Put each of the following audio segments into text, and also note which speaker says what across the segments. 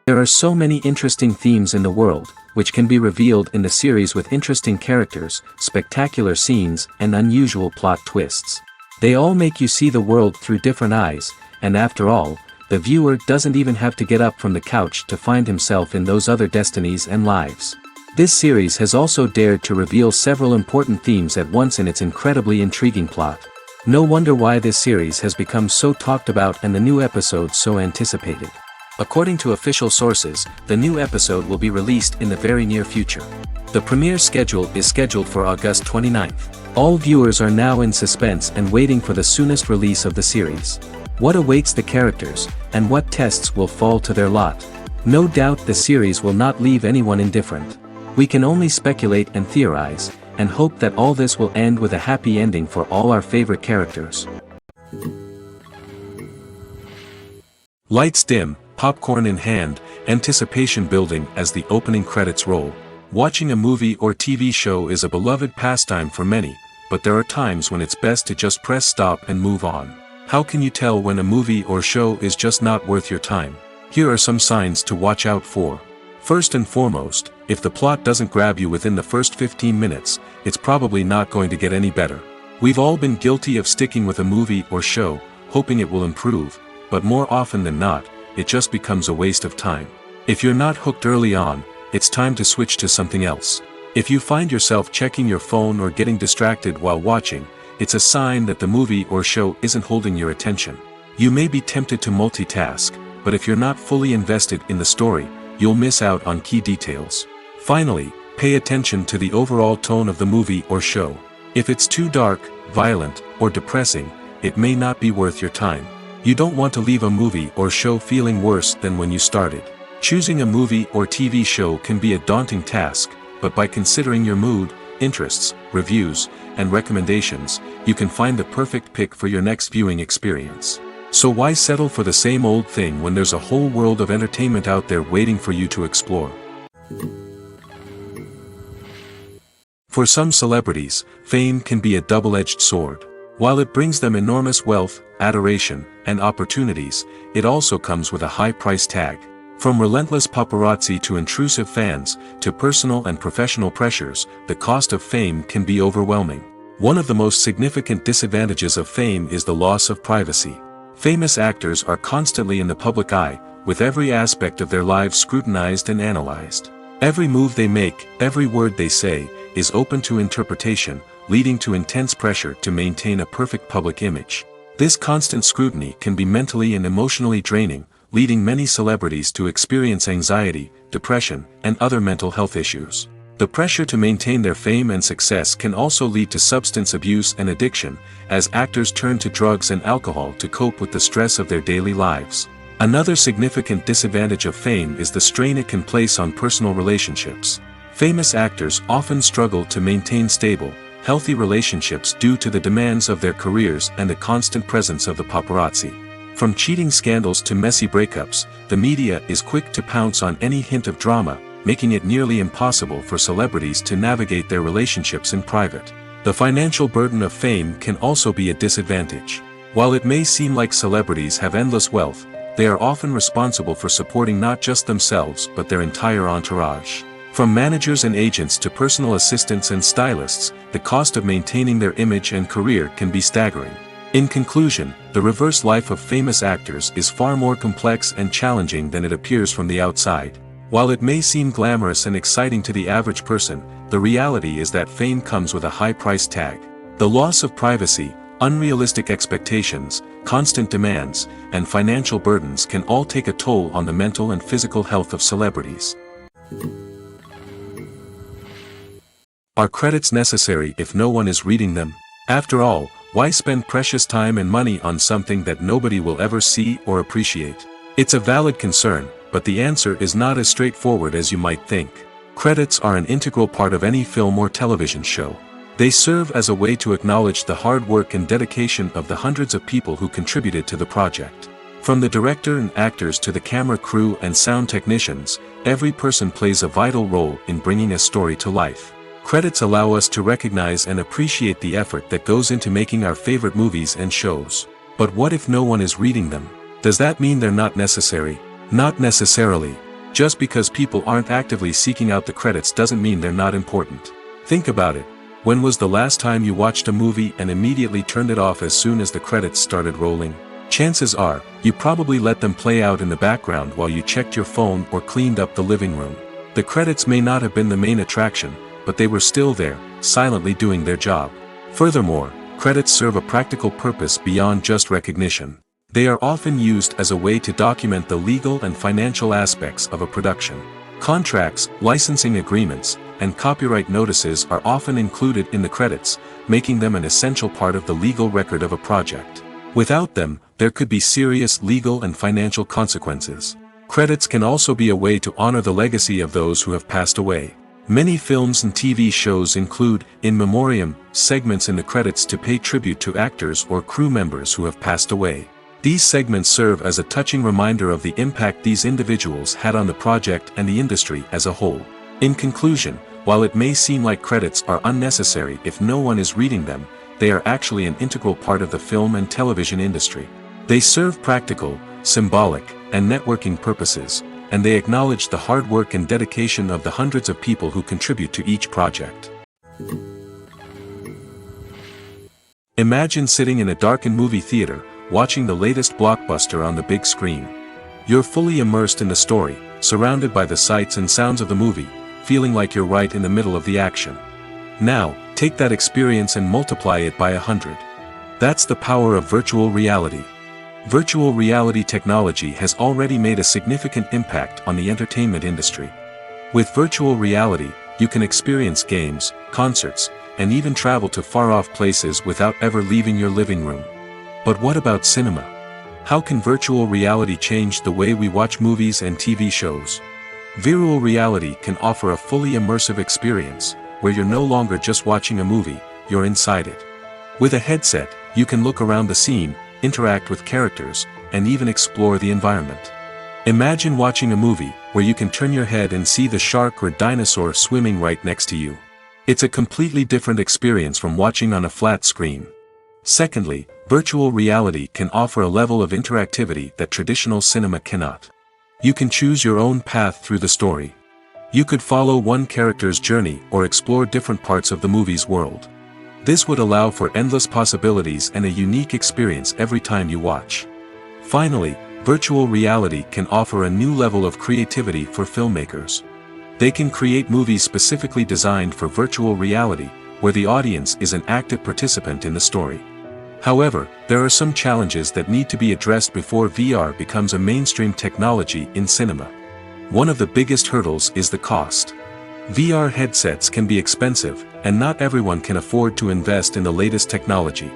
Speaker 1: There are so many interesting themes in the world, which can be revealed in the series with interesting characters, spectacular scenes, and unusual plot twists. They all make you see the world through different eyes, and after all, the viewer doesn't even have to get up from the couch to find himself in those other destinies and lives. This series has also dared to reveal several important themes at once in its incredibly intriguing plot. No wonder why this series has become so talked about and the new episodes so anticipated. According to official sources, the new episode will be released in the very near future. The premiere schedule is scheduled for August 29th. All viewers are now in suspense and waiting for the soonest release of the series. What awaits the characters, and what tests will fall to their lot? No doubt the series will not leave anyone indifferent. We can only speculate and theorize, and hope that all this will end with a happy ending for all our favorite characters.
Speaker 2: Lights dim, popcorn in hand, anticipation building as the opening credits roll. Watching a movie or TV show is a beloved pastime for many, but there are times when it's best to just press stop and move on. How can you tell when a movie or show is just not worth your time? Here are some signs to watch out for. First and foremost, if the plot doesn't grab you within the first 15 minutes, it's probably not going to get any better. We've all been guilty of sticking with a movie or show, hoping it will improve, but more often than not, it just becomes a waste of time. If you're not hooked early on, it's time to switch to something else. If you find yourself checking your phone or getting distracted while watching, it's a sign that the movie or show isn't holding your attention. You may be tempted to multitask, but if you're not fully invested in the story, you'll miss out on key details. Finally, pay attention to the overall tone of the movie or show. If it's too dark, violent, or depressing, it may not be worth your time. You don't want to leave a movie or show feeling worse than when you started. Choosing a movie or TV show can be a daunting task, but by considering your mood, interests, reviews, and recommendations, you can find the perfect pick for your next viewing experience. So why settle for the same old thing when there's a whole world of entertainment out there waiting for you to explore? For some celebrities, fame can be a double-edged sword. While it brings them enormous wealth, adoration, and opportunities, it also comes with a high price tag. From relentless paparazzi to intrusive fans, to personal and professional pressures, the cost of fame can be overwhelming. One of the most significant disadvantages of fame is the loss of privacy. Famous actors are constantly in the public eye, with every aspect of their lives scrutinized and analyzed. Every move they make, every word they say, is open to interpretation, leading to intense pressure to maintain a perfect public image. This constant scrutiny can be mentally and emotionally draining, leading many celebrities to experience anxiety, depression, and other mental health issues. The pressure to maintain their fame and success can also lead to substance abuse and addiction, as actors turn to drugs and alcohol to cope with the stress of their daily lives. Another significant disadvantage of fame is the strain it can place on personal relationships. Famous actors often struggle to maintain stable, healthy relationships due to the demands of their careers and the constant presence of the paparazzi. From cheating scandals to messy breakups, the media is quick to pounce on any hint of drama, making it nearly impossible for celebrities to navigate their relationships in private. The financial burden of fame can also be a disadvantage. While it may seem like celebrities have endless wealth, they are often responsible for supporting not just themselves but their entire entourage. From managers and agents to personal assistants and stylists, the cost of maintaining their image and career can be staggering. In conclusion, the reverse life of famous actors is far more complex and challenging than it appears from the outside. While it may seem glamorous and exciting to the average person, the reality is that fame comes with a high price tag. The loss of privacy, unrealistic expectations, constant demands, and financial burdens can all take a toll on the mental and physical health of celebrities. Are credits necessary if no one is reading them? After all, why spend precious time and money on something that nobody will ever see or appreciate? It's a valid concern, but the answer is not as straightforward as you might think. Credits are an integral part of any film or television show. They serve as a way to acknowledge the hard work and dedication of the hundreds of people who contributed to the project. From the director and actors to the camera crew and sound technicians, every person plays a vital role in bringing a story to life. Credits allow us to recognize and appreciate the effort that goes into making our favorite movies and shows. But what if no one is reading them? Does that mean they're not necessary? Not necessarily. Just because people aren't actively seeking out the credits doesn't mean they're not important. Think about it. When was the last time you watched a movie and immediately turned it off as soon as the credits started rolling? Chances are, you probably let them play out in the background while you checked your phone or cleaned up the living room. The credits may not have been the main attraction, but they were still there, silently doing their job. Furthermore, credits serve a practical purpose beyond just recognition. They are often used as a way to document the legal and financial aspects of a production. Contracts, licensing agreements, and copyright notices are often included in the credits, making them an essential part of the legal record of a project. Without them, there could be serious legal and financial consequences. Credits can also be a way to honor the legacy of those who have passed away. Many films and TV shows include, in memoriam, segments in the credits to pay tribute to actors or crew members who have passed away. These segments serve as a touching reminder of the impact these individuals had on the project and the industry as a whole. In conclusion, while it may seem like credits are unnecessary if no one is reading them, they are actually an integral part of the film and television industry. They serve practical, symbolic, and networking purposes, and they acknowledge the hard work and dedication of the hundreds of people who contribute to each project. Imagine sitting in a darkened movie theater, watching the latest blockbuster on the big screen. You're fully immersed in the story, surrounded by the sights and sounds of the movie, feeling like you're right in the middle of the action. Now, take that experience and multiply it by 100. That's the power of virtual reality. Virtual reality technology has already made a significant impact on the entertainment industry. With virtual reality, you can experience games, concerts, and even travel to far-off places without ever leaving your living room. But what about cinema? How can virtual reality change the way we watch movies and TV shows? Virtual reality can offer a fully immersive experience, where you're no longer just watching a movie, you're inside it. With a headset, you can look around the scene, interact with characters, and even explore the environment. Imagine watching a movie, where you can turn your head and see the shark or dinosaur swimming right next to you. It's a completely different experience from watching on a flat screen. Secondly, virtual reality can offer a level of interactivity that traditional cinema cannot. You can choose your own path through the story. You could follow one character's journey or explore different parts of the movie's world. This would allow for endless possibilities and a unique experience every time you watch. Finally, virtual reality can offer a new level of creativity for filmmakers. They can create movies specifically designed for virtual reality, where the audience is an active participant in the story. However, there are some challenges that need to be addressed before VR becomes a mainstream technology in cinema. One of the biggest hurdles is the cost. VR headsets can be expensive, and not everyone can afford to invest in the latest technology.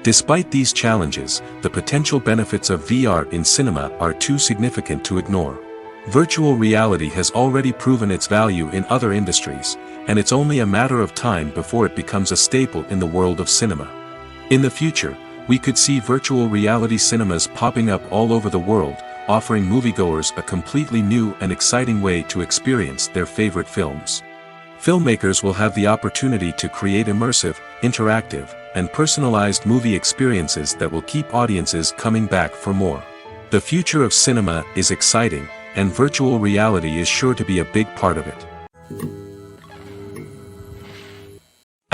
Speaker 2: Despite these challenges, the potential benefits of VR in cinema are too significant to ignore. Virtual reality has already proven its value in other industries, and it's only a matter of time before it becomes a staple in the world of cinema. In the future, we could see virtual reality cinemas popping up all over the world, offering moviegoers a completely new and exciting way to experience their favorite films. Filmmakers will have the opportunity to create immersive, interactive, and personalized movie experiences that will keep audiences coming back for more. The future of cinema is exciting, and virtual reality is sure to be a big part of it.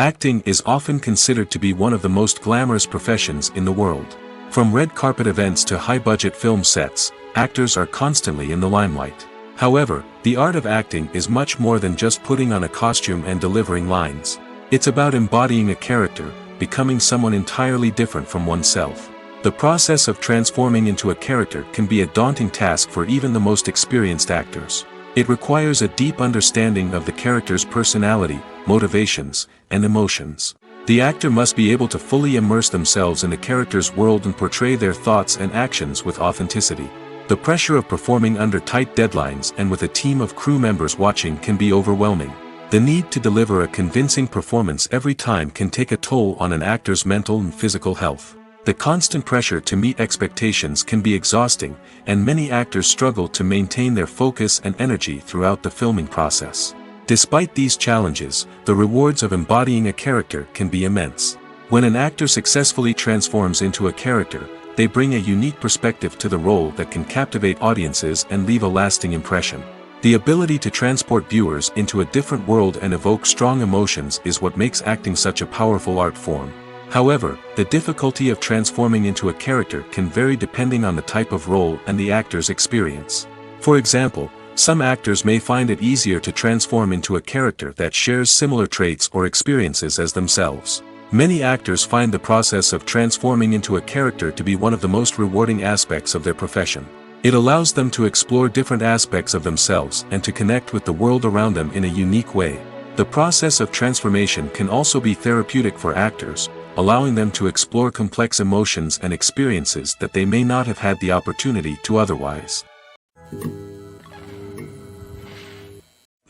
Speaker 2: Acting is often considered to be one of the most glamorous professions in the world. From red carpet events to high-budget film sets, actors are constantly in the limelight. However, the art of acting is much more than just putting on a costume and delivering lines. It's about embodying a character, becoming someone entirely different from oneself. The process of transforming into a character can be a daunting task for even the most experienced actors. It requires a deep understanding of the character's personality, motivations, and emotions. The actor must be able to fully immerse themselves in the character's world and portray their thoughts and actions with authenticity. The pressure of performing under tight deadlines and with a team of crew members watching can be overwhelming. The need to deliver a convincing performance every time can take a toll on an actor's mental and physical health. The constant pressure to meet expectations can be exhausting, and many actors struggle to maintain their focus and energy throughout the filming process. Despite these challenges, the rewards of embodying a character can be immense. When an actor successfully transforms into a character, they bring a unique perspective to the role that can captivate audiences and leave a lasting impression. The ability to transport viewers into a different world and evoke strong emotions is what makes acting such a powerful art form. However, the difficulty of transforming into a character can vary depending on the type of role and the actor's experience. For example, some actors may find it easier to transform into a character that shares similar traits or experiences as themselves. Many actors find the process of transforming into a character to be one of the most rewarding aspects of their profession. It allows them to explore different aspects of themselves and to connect with the world around them in a unique way. The process of transformation can also be therapeutic for actors, allowing them to explore complex emotions and experiences that they may not have had the opportunity to otherwise.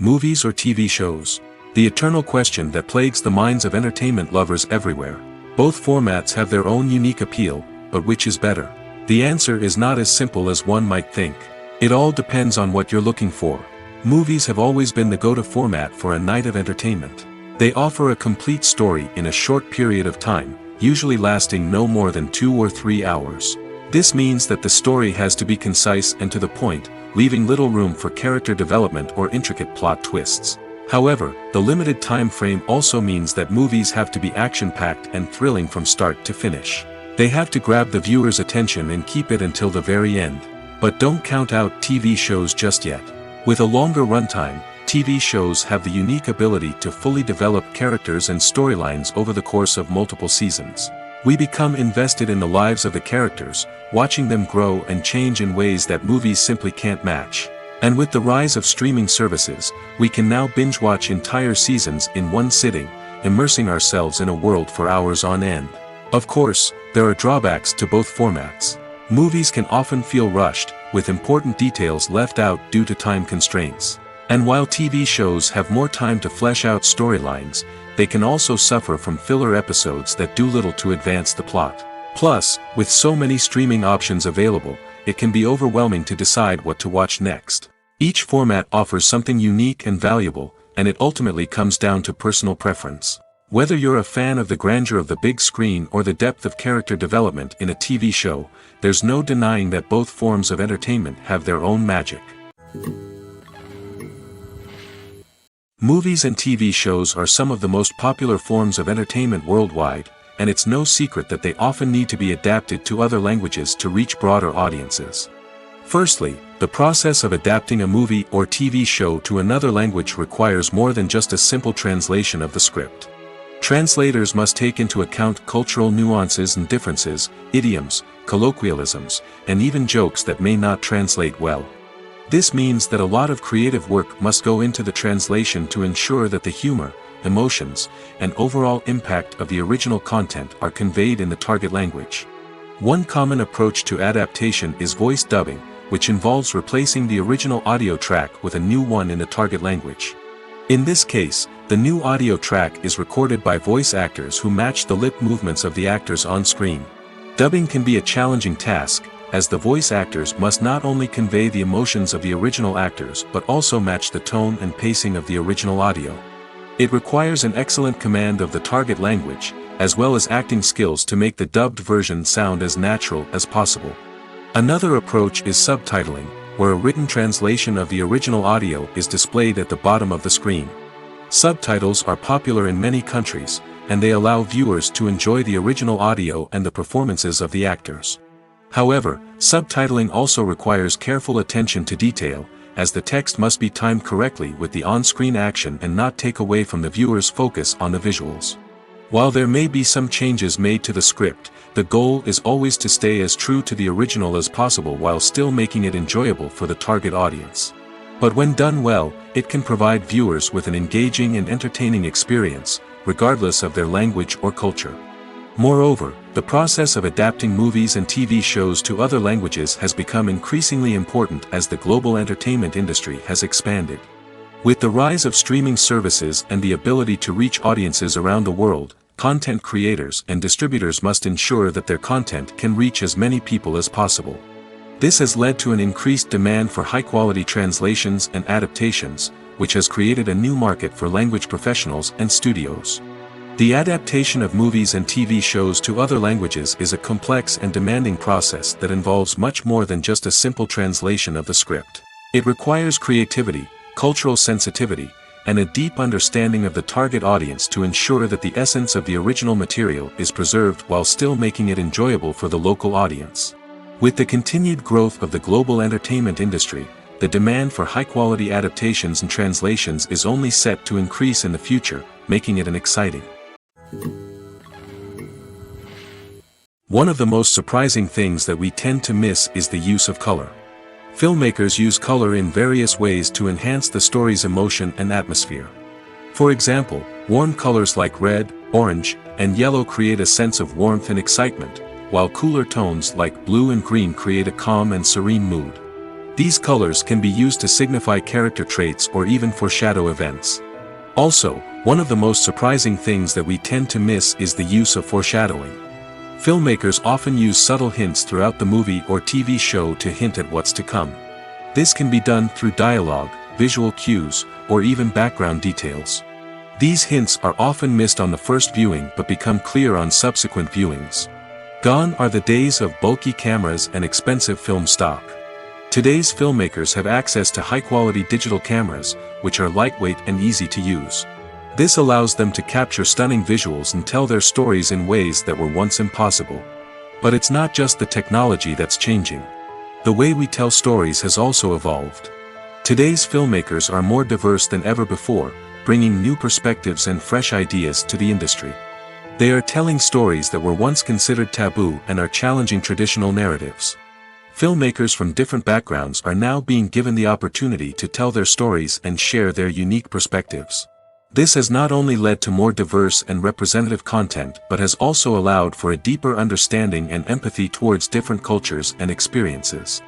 Speaker 2: Movies or TV shows? The eternal question that plagues the minds of entertainment lovers everywhere. Both formats have their own unique appeal, but which is better? The answer is not as simple as one might think. It all depends on what you're looking for. Movies have always been the go-to format for a night of entertainment. They offer a complete story in a short period of time, usually lasting no more than 2 or 3 hours. This means that the story has to be concise and to the point, leaving little room for character development or intricate plot twists. However, the limited time frame also means that movies have to be action-packed and thrilling from start to finish. They have to grab the viewer's attention and keep it until the very end. But don't count out TV shows just yet. With a longer runtime, TV shows have the unique ability to fully develop characters and storylines over the course of multiple seasons. We become invested in the lives of the characters, watching them grow and change in ways that movies simply can't match. And with the rise of streaming services, we can now binge-watch entire seasons in one sitting, immersing ourselves in a world for hours on end. Of course, there are drawbacks to both formats. Movies can often feel rushed, with important details left out due to time constraints. And while TV shows have more time to flesh out storylines, they can also suffer from filler episodes that do little to advance the plot. Plus, with so many streaming options available, it can be overwhelming to decide what to watch next. Each format offers something unique and valuable, and it ultimately comes down to personal preference. Whether you're a fan of the grandeur of the big screen or the depth of character development in a TV show, there's no denying that both forms of entertainment have their own magic. Movies and TV shows are some of the most popular forms of entertainment worldwide, and it's no secret that they often need to be adapted to other languages to reach broader audiences. Firstly, the process of adapting a movie or TV show to another language requires more than just a simple translation of the script. Translators must take into account cultural nuances and differences, idioms, colloquialisms, and even jokes that may not translate well. This means that a lot of creative work must go into the translation to ensure that the humor, emotions, and overall impact of the original content are conveyed in the target language. One common approach to adaptation is voice dubbing, which involves replacing the original audio track with a new one in the target language. In this case, the new audio track is recorded by voice actors who match the lip movements of the actors on screen. Dubbing can be a challenging task, as the voice actors must not only convey the emotions of the original actors but also match the tone and pacing of the original audio. It requires an excellent command of the target language, as well as acting skills to make the dubbed version sound as natural as possible. Another approach is subtitling, where a written translation of the original audio is displayed at the bottom of the screen. Subtitles are popular in many countries, and they allow viewers to enjoy the original audio and the performances of the actors. However, subtitling also requires careful attention to detail, as the text must be timed correctly with the on-screen action and not take away from the viewer's focus on the visuals. While there may be some changes made to the script, the goal is always to stay as true to the original as possible while still making it enjoyable for the target audience. But when done well, it can provide viewers with an engaging and entertaining experience, regardless of their language or culture. Moreover, the process of adapting movies and TV shows to other languages has become increasingly important as the global entertainment industry has expanded. With the rise of streaming services and the ability to reach audiences around the world, content creators and distributors must ensure that their content can reach as many people as possible. This has led to an increased demand for high-quality translations and adaptations, which has created a new market for language professionals and studios. The adaptation of movies and TV shows to other languages is a complex and demanding process that involves much more than just a simple translation of the script. It requires creativity, cultural sensitivity, and a deep understanding of the target audience to ensure that the essence of the original material is preserved while still making it enjoyable for the local audience. With the continued growth of the global entertainment industry, the demand for high-quality adaptations and translations is only set to increase in the future, making it an exciting. One of the most surprising things that we tend to miss is the use of color. Filmmakers use color in various ways to enhance the story's emotion and atmosphere. For example, warm colors like red, orange, and yellow create a sense of warmth and excitement, while cooler tones like blue and green create a calm and serene mood. These colors can be used to signify character traits or even foreshadow events. Also, one of the most surprising things that we tend to miss is the use of foreshadowing. Filmmakers often use subtle hints throughout the movie or TV show to hint at what's to come. This can be done through dialogue, visual cues, or even background details. These hints are often missed on the first viewing but become clear on subsequent viewings. Gone are the days of bulky cameras and expensive film stock. Today's filmmakers have access to high-quality digital cameras, which are lightweight and easy to use. This allows them to capture stunning visuals and tell their stories in ways that were once impossible. But it's not just the technology that's changing. The way we tell stories has also evolved. Today's filmmakers are more diverse than ever before, bringing new perspectives and fresh ideas to the industry. They are telling stories that were once considered taboo and are challenging traditional narratives. Filmmakers from different backgrounds are now being given the opportunity to tell their stories and share their unique perspectives. This has not only led to more diverse and representative content but has also allowed for a deeper understanding and empathy towards different cultures and experiences.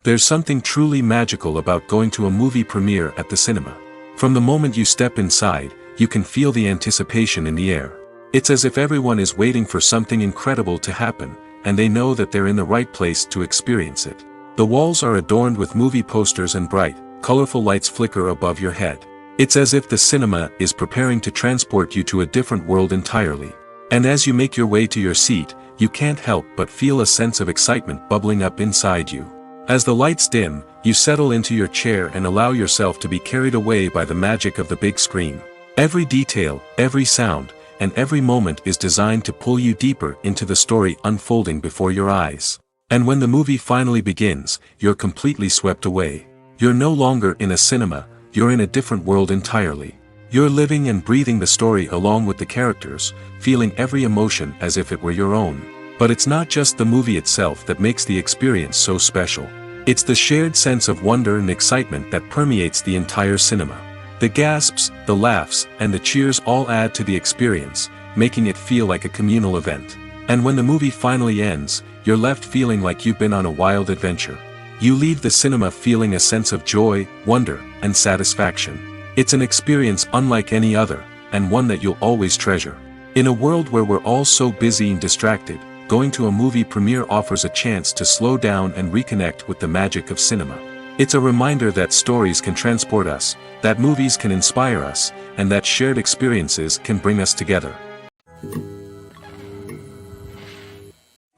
Speaker 2: There's something truly magical about going to a movie premiere at the cinema. From the moment you step inside, you can feel the anticipation in the air. It's as if everyone is waiting for something incredible to happen, and they know that they're in the right place to experience it. The walls are adorned with movie posters and bright, colorful lights flicker above your head. It's as if the cinema is preparing to transport you to a different world entirely. And as you make your way to your seat, you can't help but feel a sense of excitement bubbling up inside you. As the lights dim, you settle into your chair and allow yourself to be carried away by the magic of the big screen. Every detail, every sound, and every moment is designed to pull you deeper into the story unfolding before your eyes. And when the movie finally begins, you're completely swept away. You're no longer in a cinema, you're in a different world entirely. You're living and breathing the story along with the characters, feeling every emotion as if it were your own. But it's not just the movie itself that makes the experience so special. It's the shared sense of wonder and excitement that permeates the entire cinema. The gasps, the laughs, and the cheers all add to the experience, making it feel like a communal event. And when the movie finally ends, you're left feeling like you've been on a wild adventure. You leave the cinema feeling a sense of joy, wonder, and satisfaction. It's an experience unlike any other, and one that you'll always treasure. In a world where we're all so busy and distracted, going to a movie premiere offers a chance to slow down and reconnect with the magic of cinema. It's a reminder that stories can transport us, that movies can inspire us, and that shared experiences can bring us together.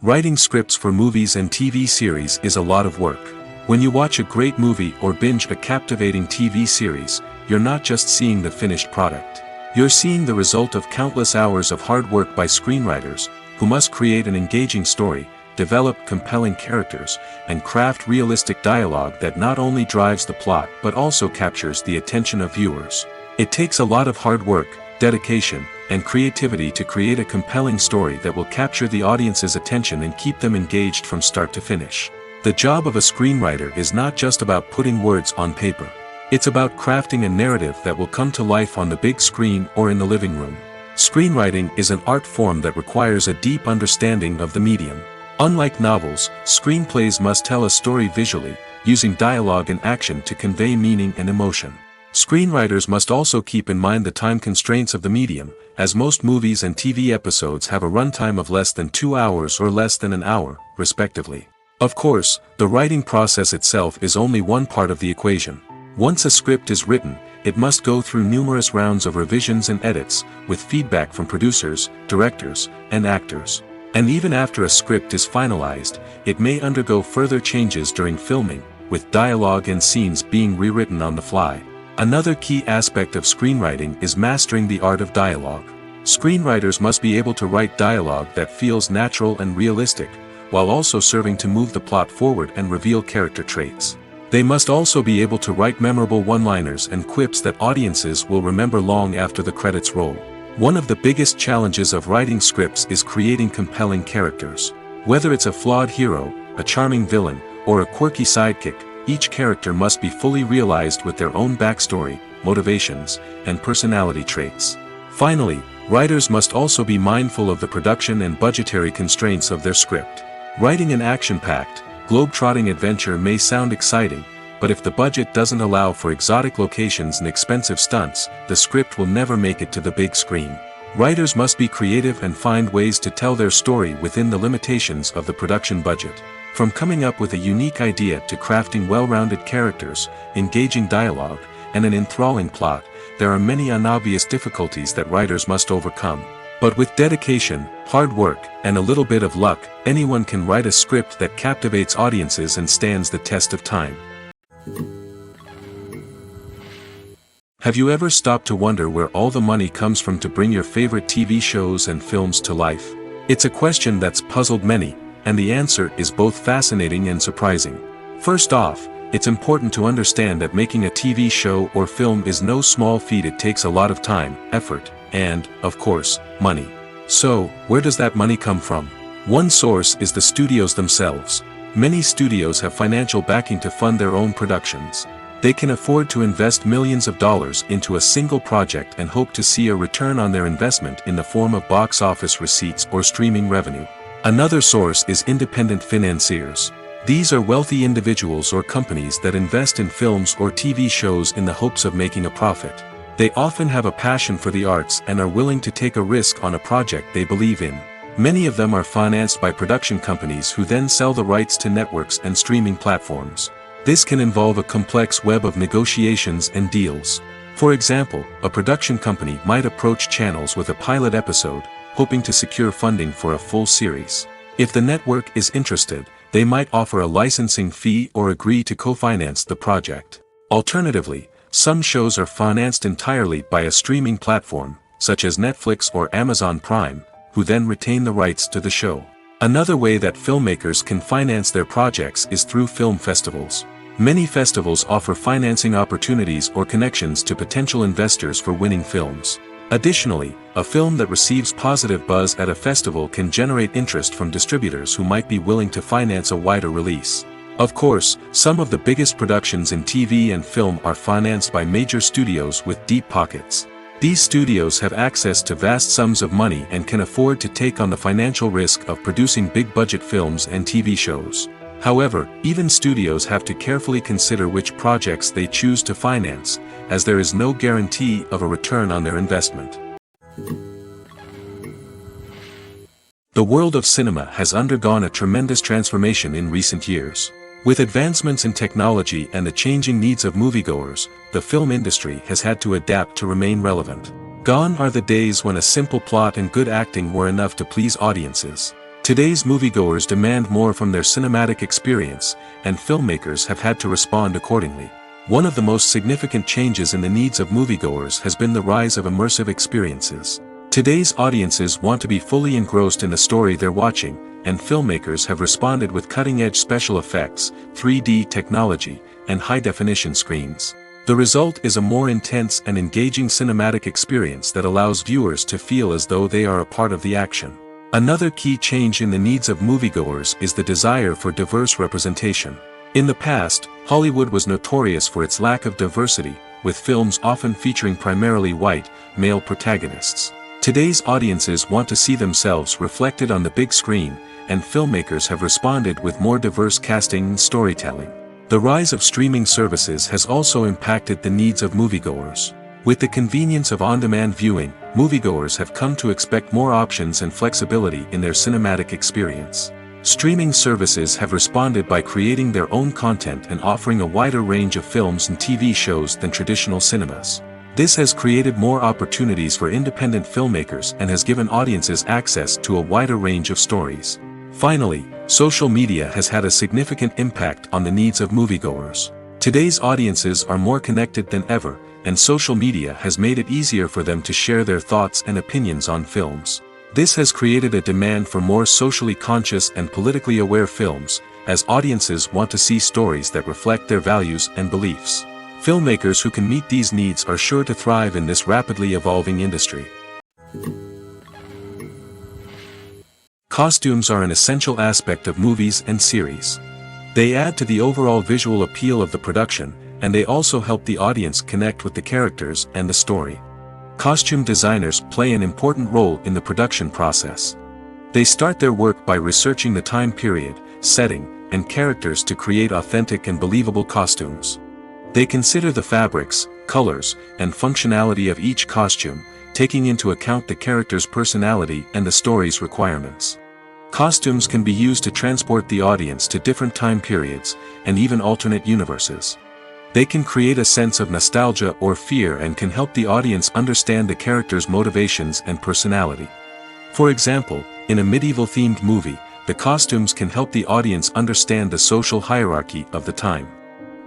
Speaker 2: Writing scripts for movies and TV series is a lot of work. When you watch a great movie or binge a captivating TV series, you're not just seeing the finished product. You're seeing the result of countless hours of hard work by screenwriters, who must create an engaging story, develop compelling characters, and craft realistic dialogue that not only drives the plot but also captures the attention of viewers. It takes a lot of hard work, dedication, and creativity to create a compelling story that will capture the audience's attention and keep them engaged from start to finish. The job of a screenwriter is not just about putting words on paper. It's about crafting a narrative that will come to life on the big screen or in the living room. Screenwriting is an art form that requires a deep understanding of the medium. Unlike novels, screenplays must tell a story visually, using dialogue and action to convey meaning and emotion. Screenwriters must also keep in mind the time constraints of the medium, as most movies and TV episodes have a runtime of less than 2 hours or less than an hour, respectively. Of course, the writing process itself is only one part of the equation. Once a script is written, it must go through numerous rounds of revisions and edits, with feedback from producers, directors, and actors. And even after a script is finalized, it may undergo further changes during filming, with dialogue and scenes being rewritten on the fly. Another key aspect of screenwriting is mastering the art of dialogue. Screenwriters must be able to write dialogue that feels natural and realistic, while also serving to move the plot forward and reveal character traits. They must also be able to write memorable one-liners and quips that audiences will remember long after the credits roll. One of the biggest challenges of writing scripts is creating compelling characters. Whether it's a flawed hero, a charming villain, or a quirky sidekick, each character must be fully realized with their own backstory, motivations, and personality traits. Finally, writers must also be mindful of the production and budgetary constraints of their script. Writing an action-packed, globe-trotting adventure may sound exciting, but if the budget doesn't allow for exotic locations and expensive stunts, the script will never make it to the big screen. Writers must be creative and find ways to tell their story within the limitations of the production budget. From coming up with a unique idea to crafting well-rounded characters, engaging dialogue, and an enthralling plot, there are many unobvious difficulties that writers must overcome. But with dedication, hard work, and a little bit of luck, anyone can write a script that captivates audiences and stands the test of time. Have you ever stopped to wonder where all the money comes from to bring your favorite TV shows and films to life? It's a question that's puzzled many, and the answer is both fascinating and surprising. First off, it's important to understand that making a TV show or film is no small feat. It takes a lot of time, effort, and, of course, money. So, where does that money come from? One source is the studios themselves. Many studios have financial backing to fund their own productions. They can afford to invest millions of dollars into a single project and hope to see a return on their investment in the form of box office receipts or streaming revenue. Another source is independent financiers. These are wealthy individuals or companies that invest in films or TV shows in the hopes of making a profit. They often have a passion for the arts and are willing to take a risk on a project they believe in. Many of them are financed by production companies who then sell the rights to networks and streaming platforms. This can involve a complex web of negotiations and deals. For example, a production company might approach channels with a pilot episode, hoping to secure funding for a full series. If the network is interested, they might offer a licensing fee or agree to co-finance the project. Alternatively, some shows are financed entirely by a streaming platform, such as Netflix or Amazon Prime, who then retain the rights to the show. Another way that filmmakers can finance their projects is through film festivals. Many festivals offer financing opportunities or connections to potential investors for winning films. Additionally, a film that receives positive buzz at a festival can generate interest from distributors who might be willing to finance a wider release. Of course, some of the biggest productions in TV and film are financed by major studios with deep pockets. These studios have access to vast sums of money and can afford to take on the financial risk of producing big-budget films and TV shows. However, even studios have to carefully consider which projects they choose to finance, as there is no guarantee of a return on their investment. The world of cinema has undergone a tremendous transformation in recent years. With advancements in technology and the changing needs of moviegoers, the film industry has had to adapt to remain relevant. Gone are the days when a simple plot and good acting were enough to please audiences. Today's moviegoers demand more from their cinematic experience, and filmmakers have had to respond accordingly. One of the most significant changes in the needs of moviegoers has been the rise of immersive experiences. Today's audiences want to be fully engrossed in the story they're watching, and filmmakers have responded with cutting-edge special effects, 3D technology, and high-definition screens. The result is a more intense and engaging cinematic experience that allows viewers to feel as though they are a part of the action. Another key change in the needs of moviegoers is the desire for diverse representation. In the past, Hollywood was notorious for its lack of diversity, with films often featuring primarily white, male protagonists. Today's audiences want to see themselves reflected on the big screen, and filmmakers have responded with more diverse casting and storytelling. The rise of streaming services has also impacted the needs of moviegoers. With the convenience of on-demand viewing, moviegoers have come to expect more options and flexibility in their cinematic experience. Streaming services have responded by creating their own content and offering a wider range of films and TV shows than traditional cinemas. This has created more opportunities for independent filmmakers and has given audiences access to a wider range of stories. Finally, social media has had a significant impact on the needs of moviegoers. Today's audiences are more connected than ever, and social media has made it easier for them to share their thoughts and opinions on films. This has created a demand for more socially conscious and politically aware films, as audiences want to see stories that reflect their values and beliefs. Filmmakers who can meet these needs are sure to thrive in this rapidly evolving industry. Costumes are an essential aspect of movies and series. They add to the overall visual appeal of the production, and they also help the audience connect with the characters and the story. Costume designers play an important role in the production process. They start their work by researching the time period, setting, and characters to create authentic and believable costumes. They consider the fabrics, colors, and functionality of each costume, taking into account the character's personality and the story's requirements. Costumes can be used to transport the audience to different time periods, and even alternate universes. They can create a sense of nostalgia or fear and can help the audience understand the character's motivations and personality. For example, in a medieval-themed movie, the costumes can help the audience understand the social hierarchy of the time.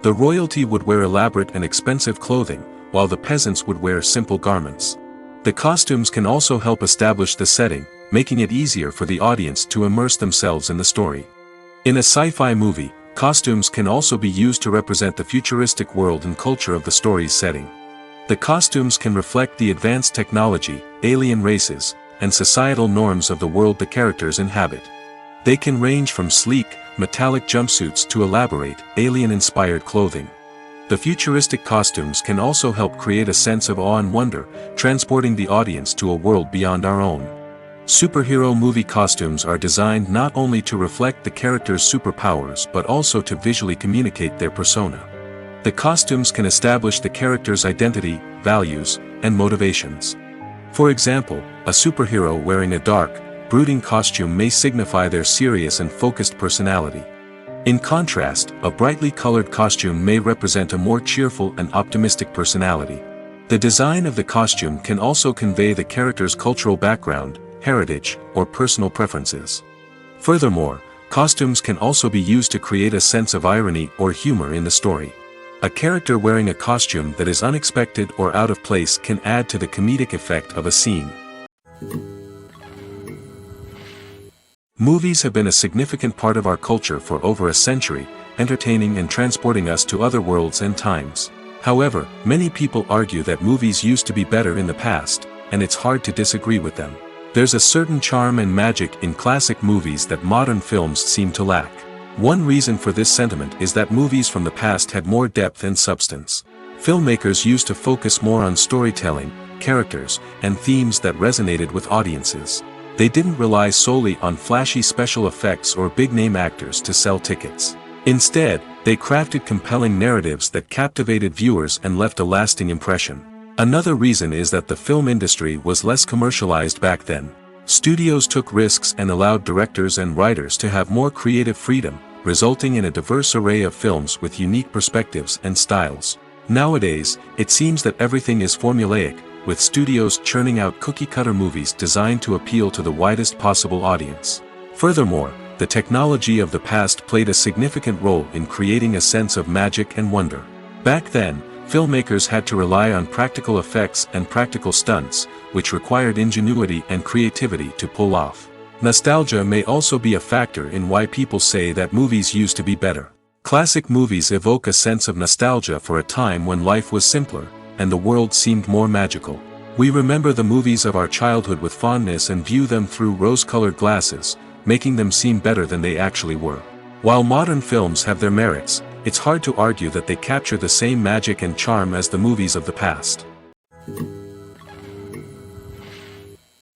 Speaker 2: The royalty would wear elaborate and expensive clothing, while the peasants would wear simple garments. The costumes can also help establish the setting, making it easier for the audience to immerse themselves in the story. In a sci-fi movie, costumes can also be used to represent the futuristic world and culture of the story's setting. The costumes can reflect the advanced technology, alien races, and societal norms of the world the characters inhabit. They can range from sleek, metallic jumpsuits to elaborate, alien-inspired clothing. The futuristic costumes can also help create a sense of awe and wonder, transporting the audience to a world beyond our own. Superhero movie costumes are designed not only to reflect the character's superpowers but also to visually communicate their persona. The costumes can establish the character's identity, values, and motivations. For example, a superhero wearing a dark, brooding costume may signify their serious and focused personality. In contrast, a brightly colored costume may represent a more cheerful and optimistic personality. The design of the costume can also convey the character's cultural background, heritage, or personal preferences. Furthermore, costumes can also be used to create a sense of irony or humor in the story. A character wearing a costume that is unexpected or out of place can add to the comedic effect of a scene. Movies have been a significant part of our culture for over a century, entertaining and transporting us to other worlds and times. However, many people argue that movies used to be better in the past, and it's hard to disagree with them. There's a certain charm and magic in classic movies that modern films seem to lack. One reason for this sentiment is that movies from the past had more depth and substance. Filmmakers used to focus more on storytelling, characters, and themes that resonated with audiences. They didn't rely solely on flashy special effects or big-name actors to sell tickets. Instead, they crafted compelling narratives that captivated viewers and left a lasting impression. Another reason is that the film industry was less commercialized back then. Studios took risks and allowed directors and writers to have more creative freedom, resulting in a diverse array of films with unique perspectives and styles. Nowadays, it seems that everything is formulaic, with studios churning out cookie-cutter movies designed to appeal to the widest possible audience. Furthermore, the technology of the past played a significant role in creating a sense of magic and wonder. Back then, filmmakers had to rely on practical effects and practical stunts, which required ingenuity and creativity to pull off. Nostalgia may also be a factor in why people say that movies used to be better. Classic movies evoke a sense of nostalgia for a time when life was simpler, and the world seemed more magical. We remember the movies of our childhood with fondness and view them through rose-colored glasses, making them seem better than they actually were. While modern films have their merits, it's hard to argue that they capture the same magic and charm as the movies of the past.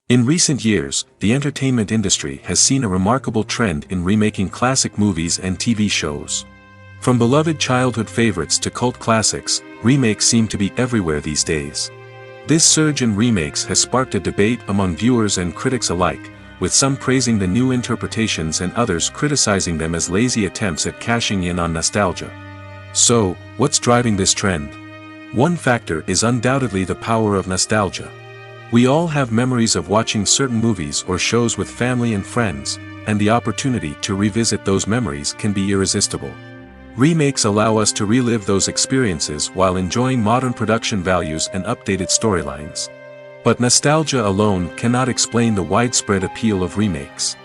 Speaker 2: In recent years, the entertainment industry has seen a remarkable trend in remaking classic movies and TV shows. From beloved childhood favorites to cult classics, remakes seem to be everywhere these days. This surge in remakes has sparked a debate among viewers and critics alike, with some praising the new interpretations and others criticizing them as lazy attempts at cashing in on nostalgia. So, what's driving this trend? One factor is undoubtedly the power of nostalgia. We all have memories of watching certain movies or shows with family and friends, and the opportunity to revisit those memories can be irresistible. Remakes allow us to relive those experiences while enjoying modern production values and updated storylines. But nostalgia alone cannot explain the widespread appeal of remakes.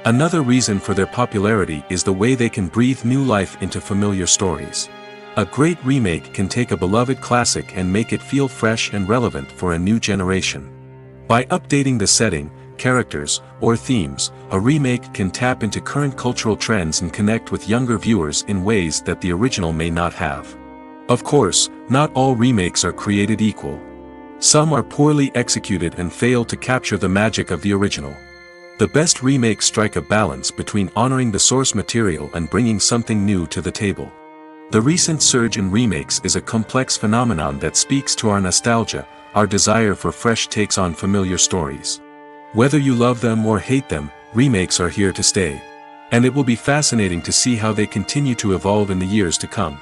Speaker 2: Another reason for their popularity is the way they can breathe new life into familiar stories. A great remake can take a beloved classic and make it feel fresh and relevant for a new generation. By updating the setting, characters, or themes, a remake can tap into current cultural trends and connect with younger viewers in ways that the original may not have. Of course, not all remakes are created equal. Some are poorly executed and fail to capture the magic of the original. The best remakes strike a balance between honoring the source material and bringing something new to the table. The recent surge in remakes is a complex phenomenon that speaks to our nostalgia, our desire for fresh takes on familiar stories. Whether you love them or hate them, remakes are here to stay. And it will be fascinating to see how they continue to evolve in the years to come.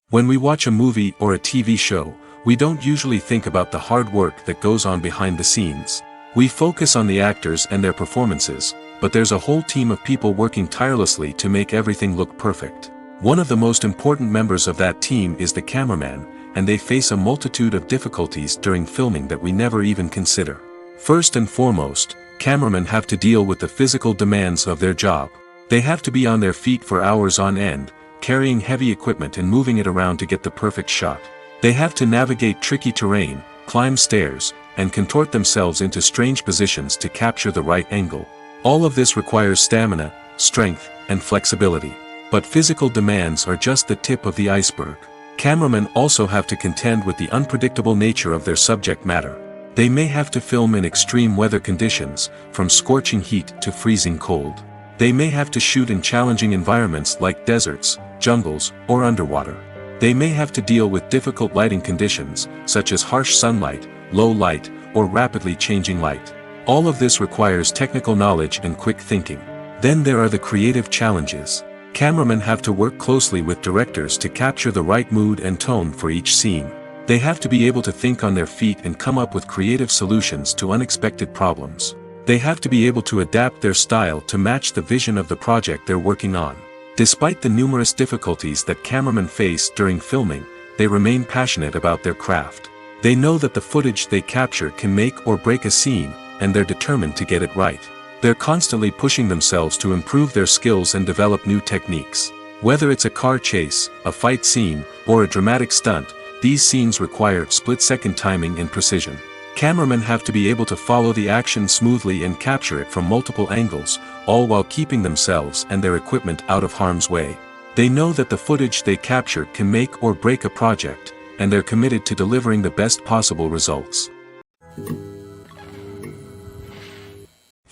Speaker 2: When we watch a movie or a TV show, we don't usually think about the hard work that goes on behind the scenes. We focus on the actors and their performances, but there's a whole team of people working tirelessly to make everything look perfect. One of the most important members of that team is the cameraman, and they face a multitude of difficulties during filming that we never even consider. First and foremost, cameramen have to deal with the physical demands of their job. They have to be on their feet for hours on end, carrying heavy equipment and moving it around to get the perfect shot. They have to navigate tricky terrain, climb stairs, and contort themselves into strange positions to capture the right angle. All of this requires stamina, strength, and flexibility. But physical demands are just the tip of the iceberg. Cameramen also have to contend with the unpredictable nature of their subject matter. They may have to film in extreme weather conditions, from scorching heat to freezing cold. They may have to shoot in challenging environments like deserts, jungles, or underwater. They may have to deal with difficult lighting conditions, such as harsh sunlight, low light, or rapidly changing light. All of this requires technical knowledge and quick thinking. Then there are the creative challenges. Cameramen have to work closely with directors to capture the right mood and tone for each scene. They have to be able to think on their feet and come up with creative solutions to unexpected problems. They have to be able to adapt their style to match the vision of the project they're working on. Despite the numerous difficulties that cameramen face during filming, they remain passionate about their craft. They know that the footage they capture can make or break a scene, and they're determined to get it right. They're constantly pushing themselves to improve their skills and develop new techniques. Whether it's a car chase, a fight scene, or a dramatic stunt, these scenes require split-second timing and precision. Cameramen have to be able to follow the action smoothly and capture it from multiple angles, all while keeping themselves and their equipment out of harm's way. They know that the footage they capture can make or break a project, and they're committed to delivering the best possible results.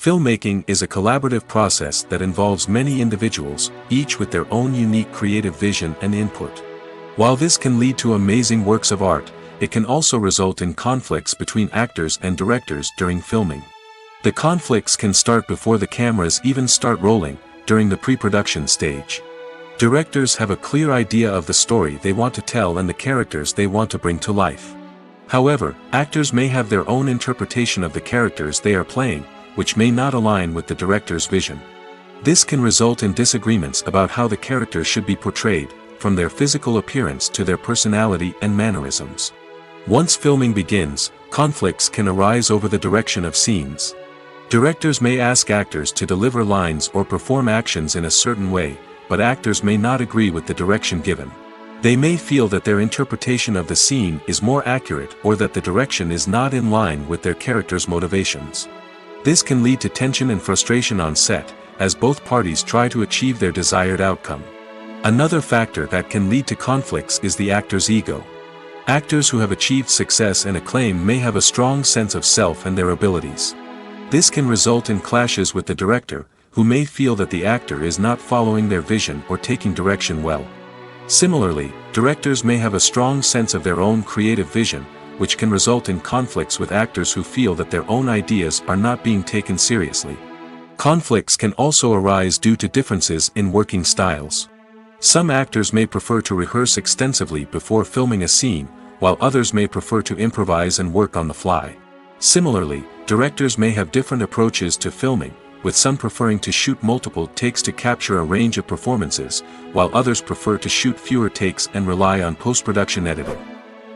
Speaker 2: Filmmaking is a collaborative process that involves many individuals, each with their own unique creative vision and input. While this can lead to amazing works of art, it can also result in conflicts between actors and directors during filming. The conflicts can start before the cameras even start rolling, during the pre-production stage. Directors have a clear idea of the story they want to tell and the characters they want to bring to life. However, actors may have their own interpretation of the characters they are playing, which may not align with the director's vision. This can result in disagreements about how the characters should be portrayed, from their physical appearance to their personality and mannerisms. Once filming begins, conflicts can arise over the direction of scenes. Directors may ask actors to deliver lines or perform actions in a certain way, but actors may not agree with the direction given. They may feel that their interpretation of the scene is more accurate or that the direction is not in line with their character's motivations. This can lead to tension and frustration on set, as both parties try to achieve their desired outcome. Another factor that can lead to conflicts is the actor's ego. Actors who have achieved success and acclaim may have a strong sense of self and their abilities. This can result in clashes with the director, who may feel that the actor is not following their vision or taking direction well. Similarly, directors may have a strong sense of their own creative vision, which can result in conflicts with actors who feel that their own ideas are not being taken seriously. Conflicts can also arise due to differences in working styles. Some actors may prefer to rehearse extensively before filming a scene, while others may prefer to improvise and work on the fly. Similarly, directors may have different approaches to filming, with some preferring to shoot multiple takes to capture a range of performances, while others prefer to shoot fewer takes and rely on post-production editing.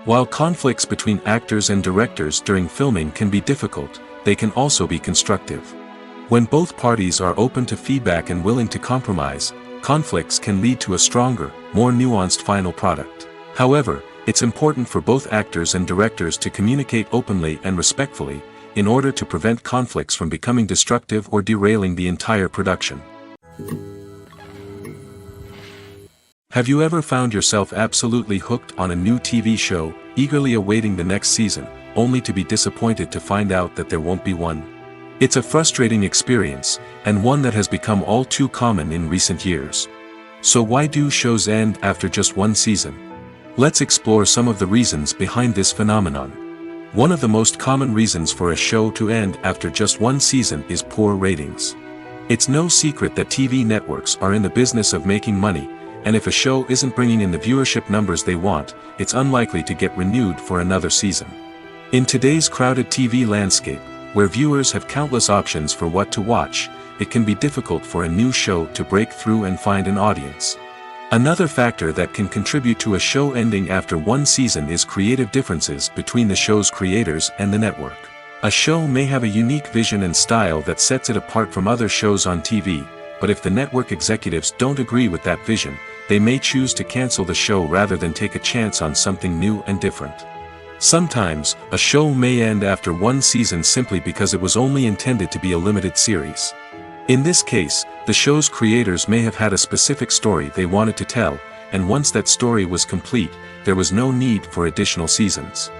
Speaker 2: While conflicts between actors and directors during filming can be difficult, they can also be constructive. When both parties are open to feedback and willing to compromise, conflicts can lead to a stronger, more nuanced final product. However, it's important for both actors and directors to communicate openly and respectfully, in order to prevent conflicts from becoming destructive or derailing the entire production. Have you ever found yourself absolutely hooked on a new TV show, eagerly awaiting the next season, only to be disappointed to find out that there won't be one? It's a frustrating experience, and one that has become all too common in recent years. So why do shows end after just one season? Let's explore some of the reasons behind this phenomenon. One of the most common reasons for a show to end after just one season is poor ratings. It's no secret that TV networks are in the business of making money, and if a show isn't bringing in the viewership numbers they want, it's unlikely to get renewed for another season. In today's crowded TV landscape, where viewers have countless options for what to watch, it can be difficult for a new show to break through and find an audience. Another factor that can contribute to a show ending after one season is creative differences between the show's creators and the network. A show may have a unique vision and style that sets it apart from other shows on TV, but if the network executives don't agree with that vision, they may choose to cancel the show rather than take a chance on something new and different. Sometimes, a show may end after one season simply because it was only intended to be a limited series. In this case, the show's creators may have had a specific story they wanted to tell, and once that story was complete, there was no need for additional seasons.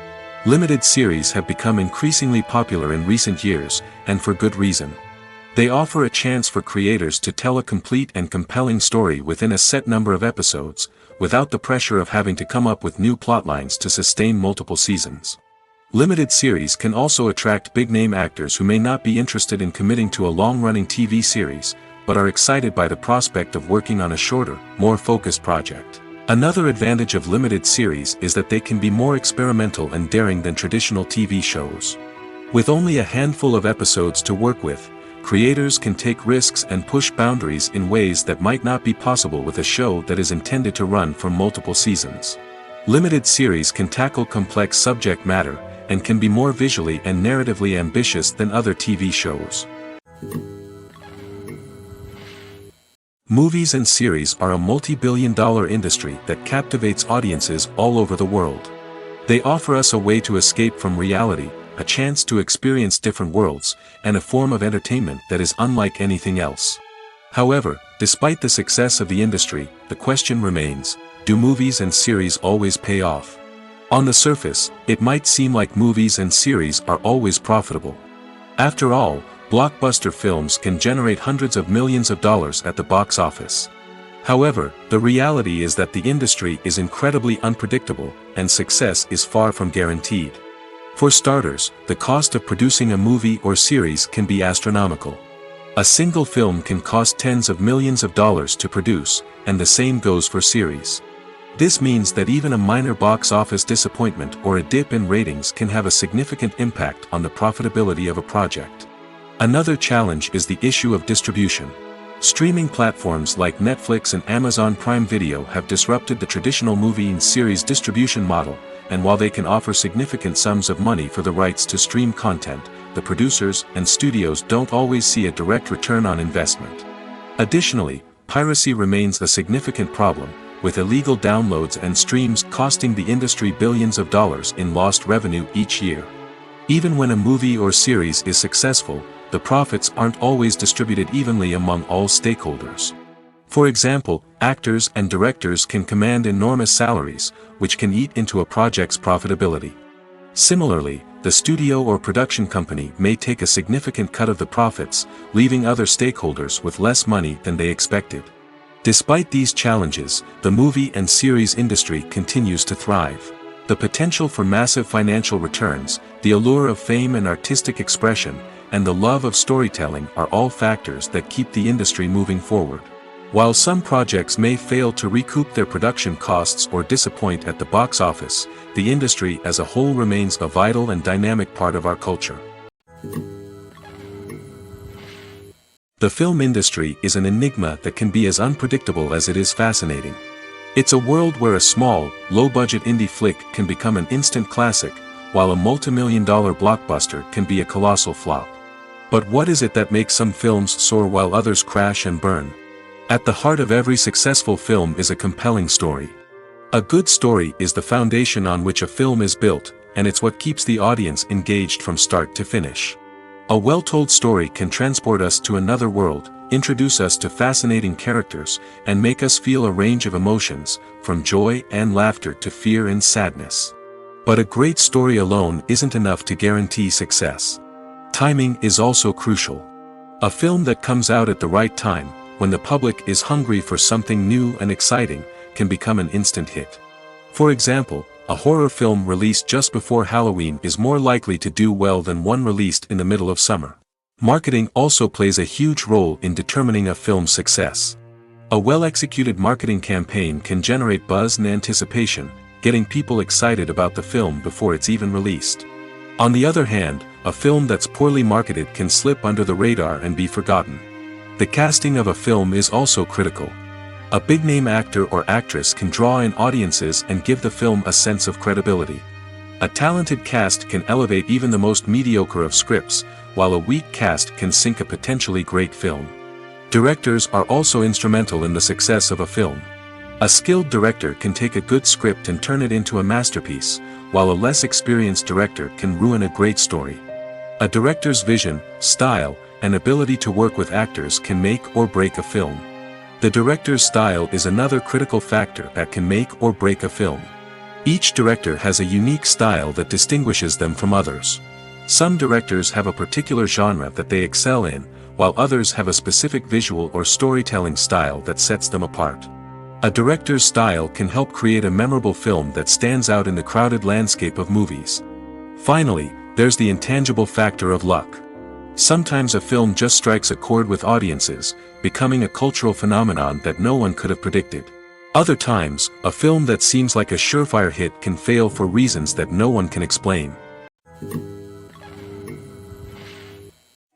Speaker 2: Limited series have become increasingly popular in recent years, and for good reason. They offer a chance for creators to tell a complete and compelling story within a set number of episodes, without the pressure of having to come up with new plotlines to sustain multiple seasons. Limited series can also attract big-name actors who may not be interested in committing to a long-running TV series, but are excited by the prospect of working on a shorter, more focused project. Another advantage of limited series is that they can be more experimental and daring than traditional TV shows. With only a handful of episodes to work with, creators can take risks and push boundaries in ways that might not be possible with a show that is intended to run for multiple seasons. Limited series can tackle complex subject matter, and can be more visually and narratively ambitious than other TV shows. Movies and series are a multi-billion-dollar industry that captivates audiences all over the world. They offer us a way to escape from reality, a chance to experience different worlds, and a form of entertainment that is unlike anything else. However, despite the success of the industry, the question remains, do movies and series always pay off? On the surface, it might seem like movies and series are always profitable. After all, blockbuster films can generate hundreds of millions of dollars at the box office. However, the reality is that the industry is incredibly unpredictable, and success is far from guaranteed. For starters, the cost of producing a movie or series can be astronomical. A single film can cost tens of millions of dollars to produce, and the same goes for series. This means that even a minor box office disappointment or a dip in ratings can have a significant impact on the profitability of a project. Another challenge is the issue of distribution. Streaming platforms like Netflix and Amazon Prime Video have disrupted the traditional movie and series distribution model, and while they can offer significant sums of money for the rights to stream content, the producers and studios don't always see a direct return on investment. Additionally, piracy remains a significant problem, with illegal downloads and streams costing the industry billions of dollars in lost revenue each year. Even when a movie or series is successful, the profits aren't always distributed evenly among all stakeholders. For example, actors and directors can command enormous salaries, which can eat into a project's profitability. Similarly, the studio or production company may take a significant cut of the profits, leaving other stakeholders with less money than they expected. Despite these challenges, the movie and series industry continues to thrive. The potential for massive financial returns, the allure of fame and artistic expression, and the love of storytelling are all factors that keep the industry moving forward. While some projects may fail to recoup their production costs or disappoint at the box office, the industry as a whole remains a vital and dynamic part of our culture. The film industry is an enigma that can be as unpredictable as it is fascinating. It's a world where a small, low-budget indie flick can become an instant classic, while a multi-million-dollar blockbuster can be a colossal flop. But what is it that makes some films soar while others crash and burn? At the heart of every successful film is a compelling story. A good story is the foundation on which a film is built, and it's what keeps the audience engaged from start to finish. A well-told story can transport us to another world, introduce us to fascinating characters, and make us feel a range of emotions, from joy and laughter to fear and sadness. But a great story alone isn't enough to guarantee success. Timing is also crucial. A film that comes out at the right time, when the public is hungry for something new and exciting, can become an instant hit. For example, a horror film released just before Halloween is more likely to do well than one released in the middle of summer. Marketing also plays a huge role in determining a film's success. A well-executed marketing campaign can generate buzz and anticipation, getting people excited about the film before it's even released. On the other hand, a film that's poorly marketed can slip under the radar and be forgotten. The casting of a film is also critical. A big-name actor or actress can draw in audiences and give the film a sense of credibility. A talented cast can elevate even the most mediocre of scripts, while a weak cast can sink a potentially great film. Directors are also instrumental in the success of a film. A skilled director can take a good script and turn it into a masterpiece, while a less experienced director can ruin a great story. A director's vision, style, and ability to work with actors can make or break a film. The director's style is another critical factor that can make or break a film. Each director has a unique style that distinguishes them from others. Some directors have a particular genre that they excel in, while others have a specific visual or storytelling style that sets them apart. A director's style can help create a memorable film that stands out in the crowded landscape of movies. Finally, there's the intangible factor of luck. Sometimes a film just strikes a chord with audiences, becoming a cultural phenomenon that no one could have predicted. Other times, a film that seems like a surefire hit can fail for reasons that no one can explain.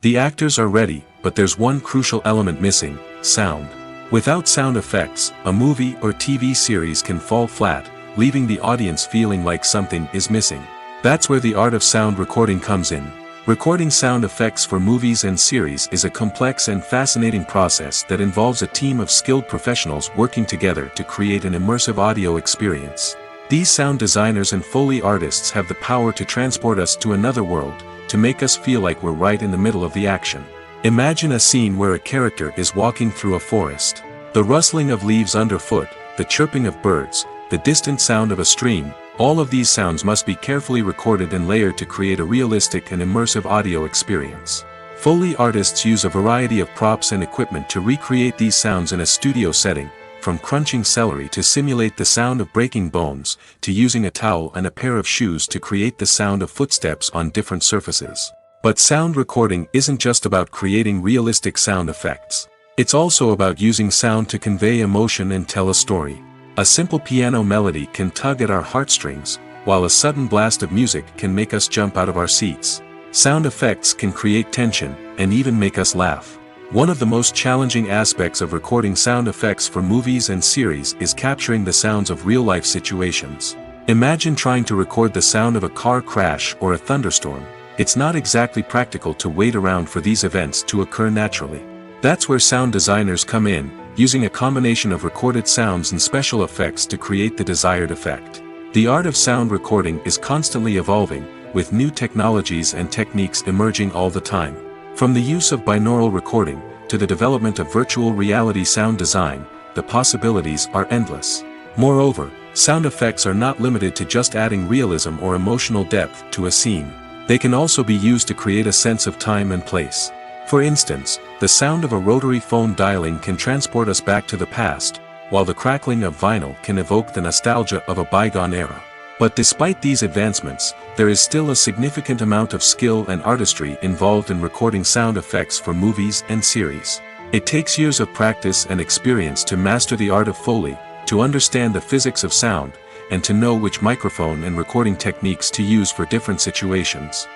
Speaker 2: The actors are ready, but there's one crucial element missing: sound. Without sound effects, a movie or TV series can fall flat, leaving the audience feeling like something is missing. That's where the art of sound recording comes in. Recording sound effects for movies and series is a complex and fascinating process that involves a team of skilled professionals working together to create an immersive audio experience. These sound designers and Foley artists have the power to transport us to another world, to make us feel like we're right in the middle of the action. Imagine a scene where a character is walking through a forest. The rustling of leaves underfoot, the chirping of birds, the distant sound of a stream, all of these sounds must be carefully recorded and layered to create a realistic and immersive audio experience. Foley artists use a variety of props and equipment to recreate these sounds in a studio setting, from crunching celery to simulate the sound of breaking bones, to using a towel and a pair of shoes to create the sound of footsteps on different surfaces. But sound recording isn't just about creating realistic sound effects. It's also about using sound to convey emotion and tell a story. A simple piano melody can tug at our heartstrings, while a sudden blast of music can make us jump out of our seats. Sound effects can create tension, and even make us laugh. One of the most challenging aspects of recording sound effects for movies and series is capturing the sounds of real-life situations. Imagine trying to record the sound of a car crash or a thunderstorm. It's not exactly practical to wait around for these events to occur naturally. That's where sound designers come in, using a combination of recorded sounds and special effects to create the desired effect. The art of sound recording is constantly evolving, with new technologies and techniques emerging all the time. From the use of binaural recording, to the development of virtual reality sound design, the possibilities are endless. Moreover, sound effects are not limited to just adding realism or emotional depth to a scene. They can also be used to create a sense of time and place. For instance, the sound of a rotary phone dialing can transport us back to the past, while the crackling of vinyl can evoke the nostalgia of a bygone era. But despite these advancements, there is still a significant amount of skill and artistry involved in recording sound effects for movies and series. It takes years of practice and experience to master the art of Foley, to understand the physics of sound, and to know which microphone and recording techniques to use for different situations.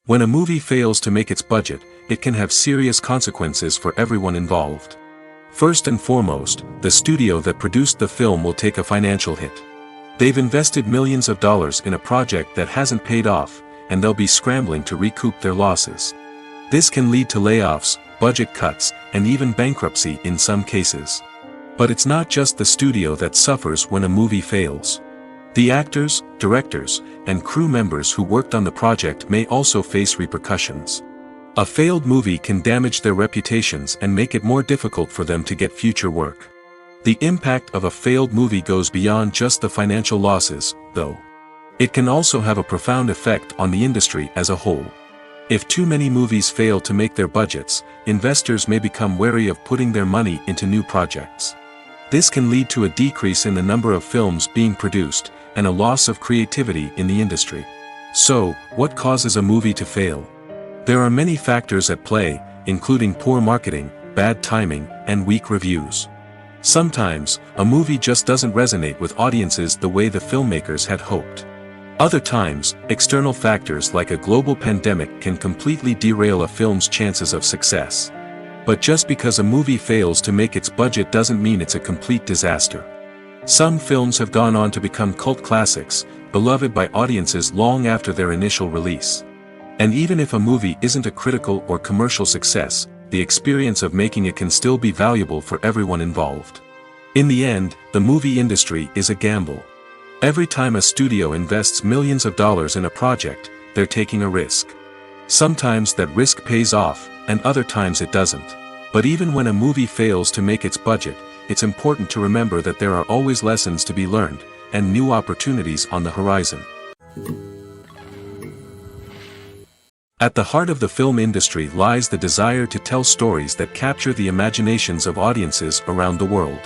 Speaker 2: When a movie fails to make its budget, it can have serious consequences for everyone involved. First and foremost, the studio that produced the film will take a financial hit. They've invested millions of dollars in a project that hasn't paid off, and they'll be scrambling to recoup their losses. This can lead to layoffs, budget cuts, and even bankruptcy in some cases. But it's not just the studio that suffers when a movie fails. The actors, directors, and crew members who worked on the project may also face repercussions. A failed movie can damage their reputations and make it more difficult for them to get future work. The impact of a failed movie goes beyond just the financial losses, though. It can also have a profound effect on the industry as a whole. If too many movies fail to make their budgets, investors may become wary of putting their money into new projects. This can lead to a decrease in the number of films being produced, and a loss of creativity in the industry. So, what causes a movie to fail? There are many factors at play, including poor marketing, bad timing, and weak reviews. Sometimes, a movie just doesn't resonate with audiences the way the filmmakers had hoped. Other times, external factors like a global pandemic can completely derail a film's chances of success. But just because a movie fails to make its budget doesn't mean it's a complete disaster. Some films have gone on to become cult classics, beloved by audiences long after their initial release. And even if a movie isn't a critical or commercial success, the experience of making it can still be valuable for everyone involved. In the end, the movie industry is a gamble. Every time a studio invests millions of dollars in a project, they're taking a risk. Sometimes that risk pays off, and other times it doesn't. But even when a movie fails to make its budget, it's important to remember that there are always lessons to be learned, and new opportunities on the horizon. At the heart of the film industry lies the desire to tell stories that capture the imaginations of audiences around the world.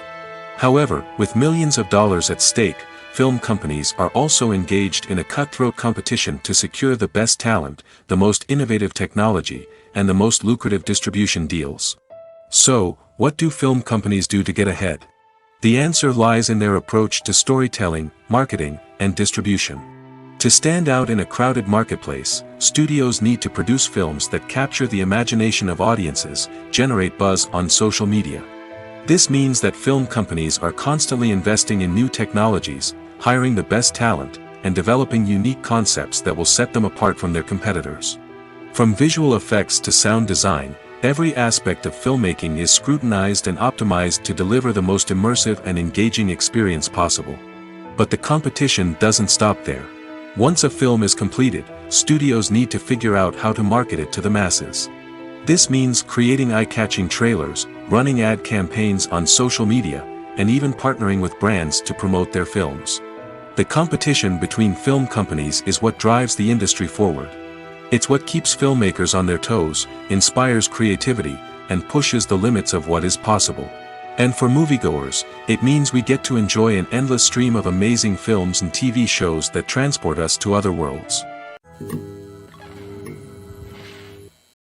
Speaker 2: However, with millions of dollars at stake, film companies are also engaged in a cutthroat competition to secure the best talent, the most innovative technology, and the most lucrative distribution deals. So, what do film companies do to get ahead? The answer lies in their approach to storytelling, marketing, and distribution. To stand out in a crowded marketplace, studios need to produce films that capture the imagination of audiences, generate buzz on social media. This means that film companies are constantly investing in new technologies, hiring the best talent, and developing unique concepts that will set them apart from their competitors. From visual effects to sound design, every aspect of filmmaking is scrutinized and optimized to deliver the most immersive and engaging experience possible. But the competition doesn't stop there. Once a film is completed, studios need to figure out how to market it to the masses. This means creating eye-catching trailers, running ad campaigns on social media, and even partnering with brands to promote their films. The competition between film companies is what drives the industry forward. It's what keeps filmmakers on their toes, inspires creativity, and pushes the limits of what is possible. And for moviegoers, it means we get to enjoy an endless stream of amazing films and TV shows that transport us to other worlds.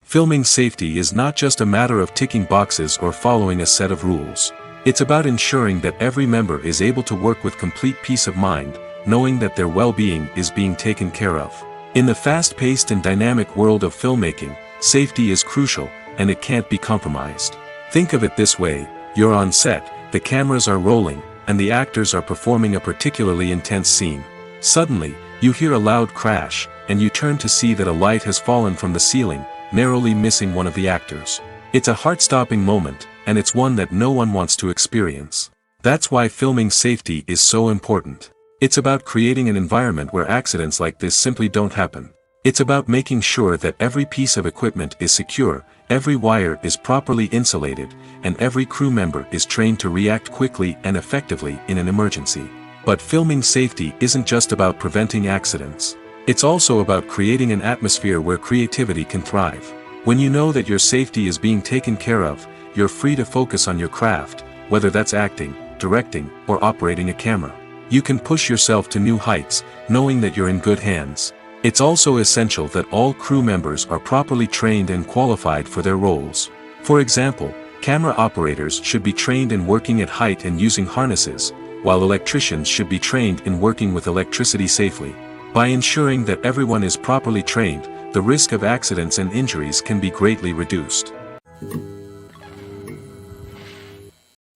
Speaker 2: Filming safety is not just a matter of ticking boxes or following a set of rules. It's about ensuring that every member is able to work with complete peace of mind, knowing that their well-being is being taken care of. In the fast-paced and dynamic world of filmmaking, safety is crucial, and it can't be compromised. Think of it this way: you're on set, the cameras are rolling, and the actors are performing a particularly intense scene. Suddenly, you hear a loud crash, and you turn to see that a light has fallen from the ceiling, narrowly missing one of the actors. It's a heart-stopping moment, and it's one that no one wants to experience. That's why filming safety is so important. It's about creating an environment where accidents like this simply don't happen. It's about making sure that every piece of equipment is secure, every wire is properly insulated, and every crew member is trained to react quickly and effectively in an emergency. But filming safety isn't just about preventing accidents. It's also about creating an atmosphere where creativity can thrive. When you know that your safety is being taken care of, you're free to focus on your craft, whether that's acting, directing, or operating a camera. You can push yourself to new heights, knowing that you're in good hands. It's also essential that all crew members are properly trained and qualified for their roles. For example, camera operators should be trained in working at height and using harnesses, while electricians should be trained in working with electricity safely. By ensuring that everyone is properly trained, the risk of accidents and injuries can be greatly reduced.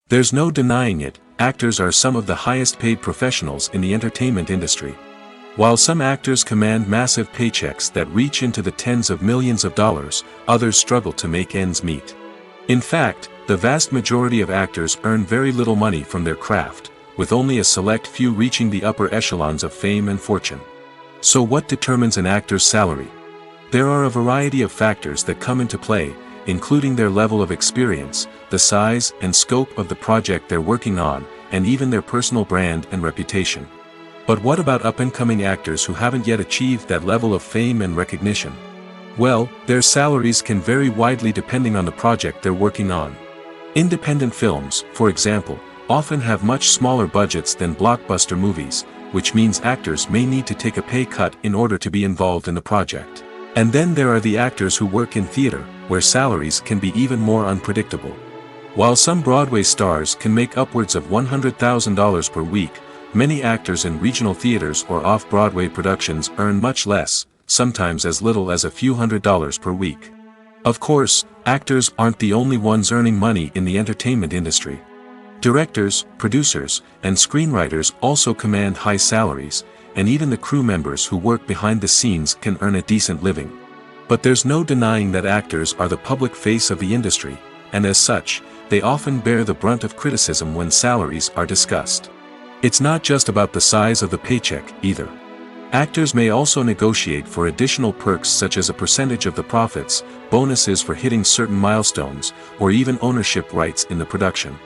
Speaker 2: There's no denying it, actors are some of the highest paid professionals in the entertainment industry. While some actors command massive paychecks that reach into the tens of millions of dollars, others struggle to make ends meet. In fact, the vast majority of actors earn very little money from their craft, with only a select few reaching the upper echelons of fame and fortune. So what determines an actor's salary? There are a variety of factors that come into play, including their level of experience, the size and scope of the project they're working on, and even their personal brand and reputation. But what about up-and-coming actors who haven't yet achieved that level of fame and recognition? Well, their salaries can vary widely depending on the project they're working on. Independent films, for example, often have much smaller budgets than blockbuster movies, which means actors may need to take a pay cut in order to be involved in the project. And then there are the actors who work in theater, where salaries can be even more unpredictable. While some Broadway stars can make upwards of $100,000 per week, many actors in regional theaters or off-Broadway productions earn much less, sometimes as little as a few $100s per week. Of course, actors aren't the only ones earning money in the entertainment industry. Directors, producers, and screenwriters also command high salaries, and even the crew members who work behind the scenes can earn a decent living. But there's no denying that actors are the public face of the industry, and as such, they often bear the brunt of criticism when salaries are discussed. It's not just about the size of the paycheck, either. Actors may also negotiate for additional perks such as a percentage of the profits, bonuses for hitting certain milestones, or even ownership rights in the production.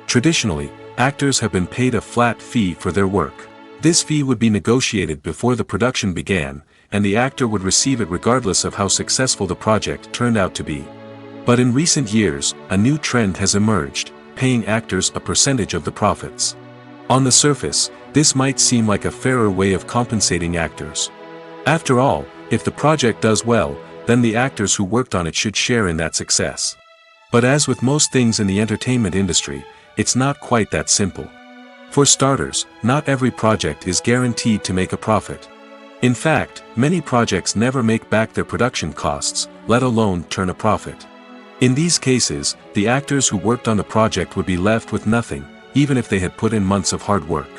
Speaker 2: Traditionally, actors have been paid a flat fee for their work. This fee would be negotiated before the production began, and the actor would receive it regardless of how successful the project turned out to be. But in recent years, a new trend has emerged, paying actors a percentage of the profits. On the surface, this might seem like a fairer way of compensating actors. After all, if the project does well, then the actors who worked on it should share in that success. But as with most things in the entertainment industry, it's not quite that simple. For starters, not every project is guaranteed to make a profit. In fact, many projects never make back their production costs, let alone turn a profit. In these cases, the actors who worked on the project would be left with nothing, even if they had put in months of hard work.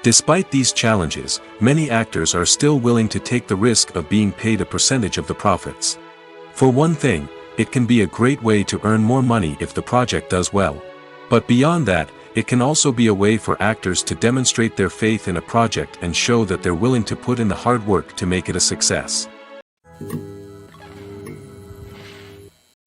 Speaker 2: Despite these challenges, many actors are still willing to take the risk of being paid a percentage of the profits. For one thing, it can be a great way to earn more money if the project does well. But beyond that, it can also be a way for actors to demonstrate their faith in a project and show that they're willing to put in the hard work to make it a success.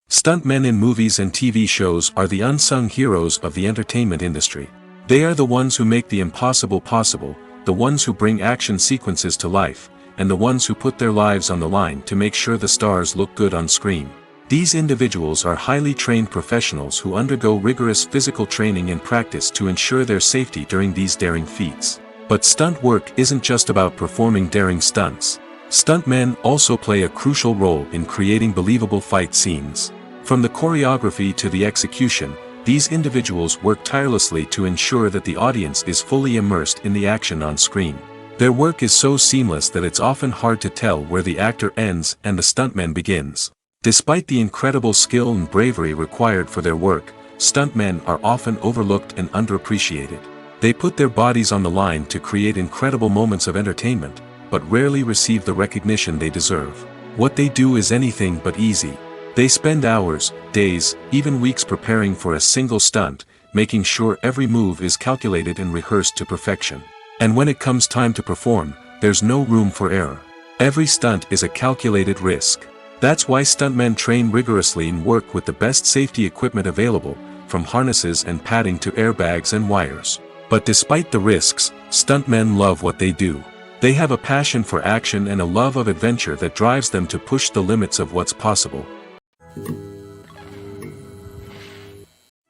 Speaker 2: Stuntmen in movies and TV shows are the unsung heroes of the entertainment industry. They are the ones who make the impossible possible, the ones who bring action sequences to life, and the ones who put their lives on the line to make sure the stars look good on screen. These individuals are highly trained professionals who undergo rigorous physical training and practice to ensure their safety during these daring feats. But stunt work isn't just about performing daring stunts. Stuntmen also play a crucial role in creating believable fight scenes. From the choreography to the execution, these individuals work tirelessly to ensure that the audience is fully immersed in the action on screen. Their work is so seamless that it's often hard to tell where the actor ends and the stuntman begins. Despite the incredible skill and bravery required for their work, stuntmen are often overlooked and underappreciated. They put their bodies on the line to create incredible moments of entertainment, but rarely receive the recognition they deserve. What they do is anything but easy. They spend hours, days, even weeks preparing for a single stunt, making sure every move is calculated and rehearsed to perfection. And when it comes time to perform, there's no room for error. Every stunt is a calculated risk. That's why stuntmen train rigorously and work with the best safety equipment available, from harnesses and padding to airbags and wires. But despite the risks, stuntmen love what they do. They have a passion for action and a love of adventure that drives them to push the limits of what's possible.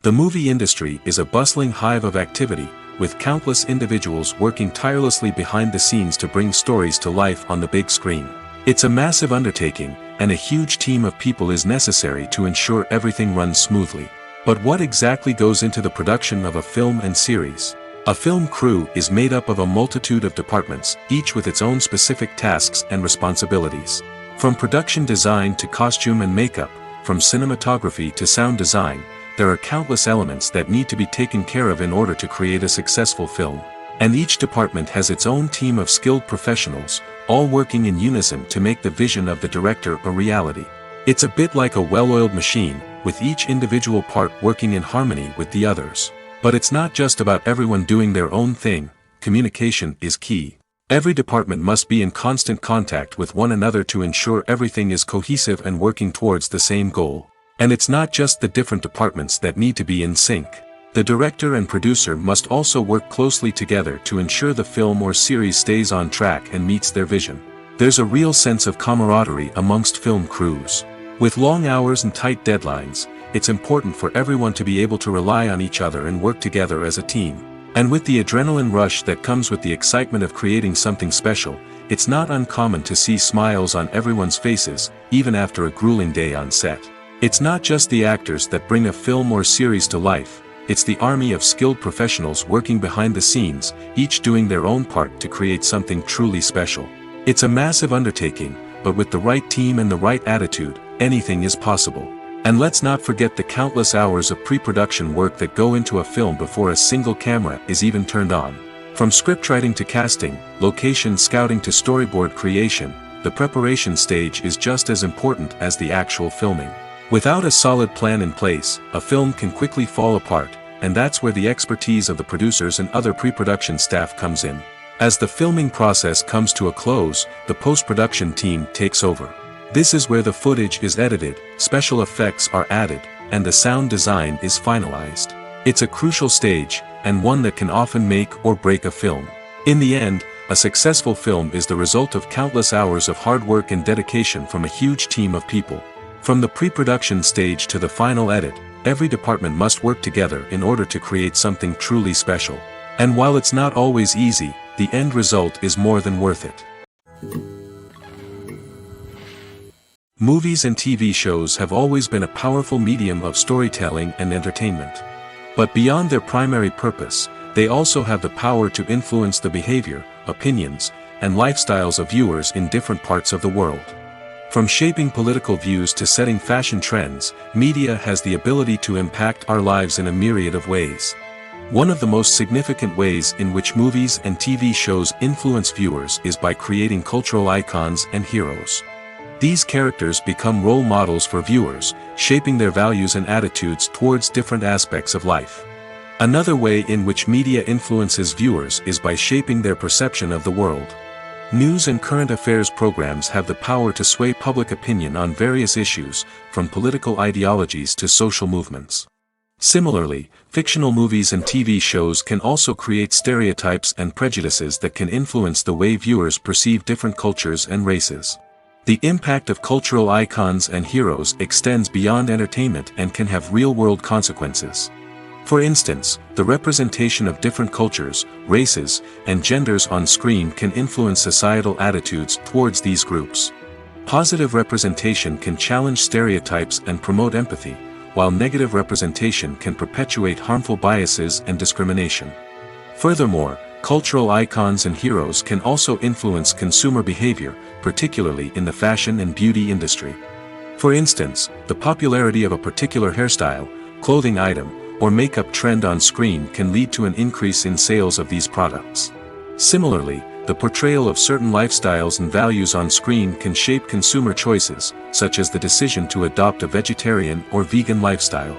Speaker 2: The movie industry is a bustling hive of activity, with countless individuals working tirelessly behind the scenes to bring stories to life on the big screen. It's a massive undertaking, and a huge team of people is necessary to ensure everything runs smoothly. But what exactly goes into the production of a film and series? A film crew is made up of a multitude of departments, each with its own specific tasks and responsibilities. From production design to costume and makeup, from cinematography to sound design, there are countless elements that need to be taken care of in order to create a successful film. And each department has its own team of skilled professionals, all working in unison to make the vision of the director a reality. It's a bit like a well-oiled machine, with each individual part working in harmony with the others. But it's not just about everyone doing their own thing. Communication is key. Every department must be in constant contact with one another to ensure everything is cohesive and working towards the same goal. And it's not just the different departments that need to be in sync. The director and producer must also work closely together to ensure the film or series stays on track and meets their vision. There's a real sense of camaraderie amongst film crews. With long hours and tight deadlines, it's important for everyone to be able to rely on each other and work together as a team. And with the adrenaline rush that comes with the excitement of creating something special, it's not uncommon to see smiles on everyone's faces, even after a grueling day on set. It's not just the actors that bring a film or series to life. It's the army of skilled professionals working behind the scenes, each doing their own part to create something truly special. It's a massive undertaking, but with the right team and the right attitude, anything is possible. And let's not forget the countless hours of pre-production work that go into a film before a single camera is even turned on. From scriptwriting to casting, location scouting to storyboard creation, the preparation stage is just as important as the actual filming. Without a solid plan in place, a film can quickly fall apart, and that's where the expertise of the producers and other pre-production staff comes in. As the filming process comes to a close, the post-production team takes over. This is where the footage is edited, special effects are added, and the sound design is finalized. It's a crucial stage, and one that can often make or break a film. In the end, a successful film is the result of countless hours of hard work and dedication from a huge team of people. From the pre-production stage to the final edit, every department must work together in order to create something truly special. And while it's not always easy, the end result is more than worth it. Movies and TV shows have always been a powerful medium of storytelling and entertainment. But beyond their primary purpose, they also have the power to influence the behavior, opinions, and lifestyles of viewers in different parts of the world. From shaping political views to setting fashion trends, media has the ability to impact our lives in a myriad of ways. One of the most significant ways in which movies and TV shows influence viewers is by creating cultural icons and heroes. These characters become role models for viewers, shaping their values and attitudes towards different aspects of life. Another way in which media influences viewers is by shaping their perception of the world. News and current affairs programs have the power to sway public opinion on various issues, from political ideologies to social movements. Similarly, fictional movies and TV shows can also create stereotypes and prejudices that can influence the way viewers perceive different cultures and races. The impact of cultural icons and heroes extends beyond entertainment and can have real-world consequences. For instance, the representation of different cultures, races, and genders on screen can influence societal attitudes towards these groups. Positive representation can challenge stereotypes and promote empathy, while negative representation can perpetuate harmful biases and discrimination. Furthermore, cultural icons and heroes can also influence consumer behavior, particularly in the fashion and beauty industry. For instance, the popularity of a particular hairstyle, clothing item, or makeup trend on screen can lead to an increase in sales of these products. Similarly, the portrayal of certain lifestyles and values on screen can shape consumer choices, such as the decision to adopt a vegetarian or vegan lifestyle.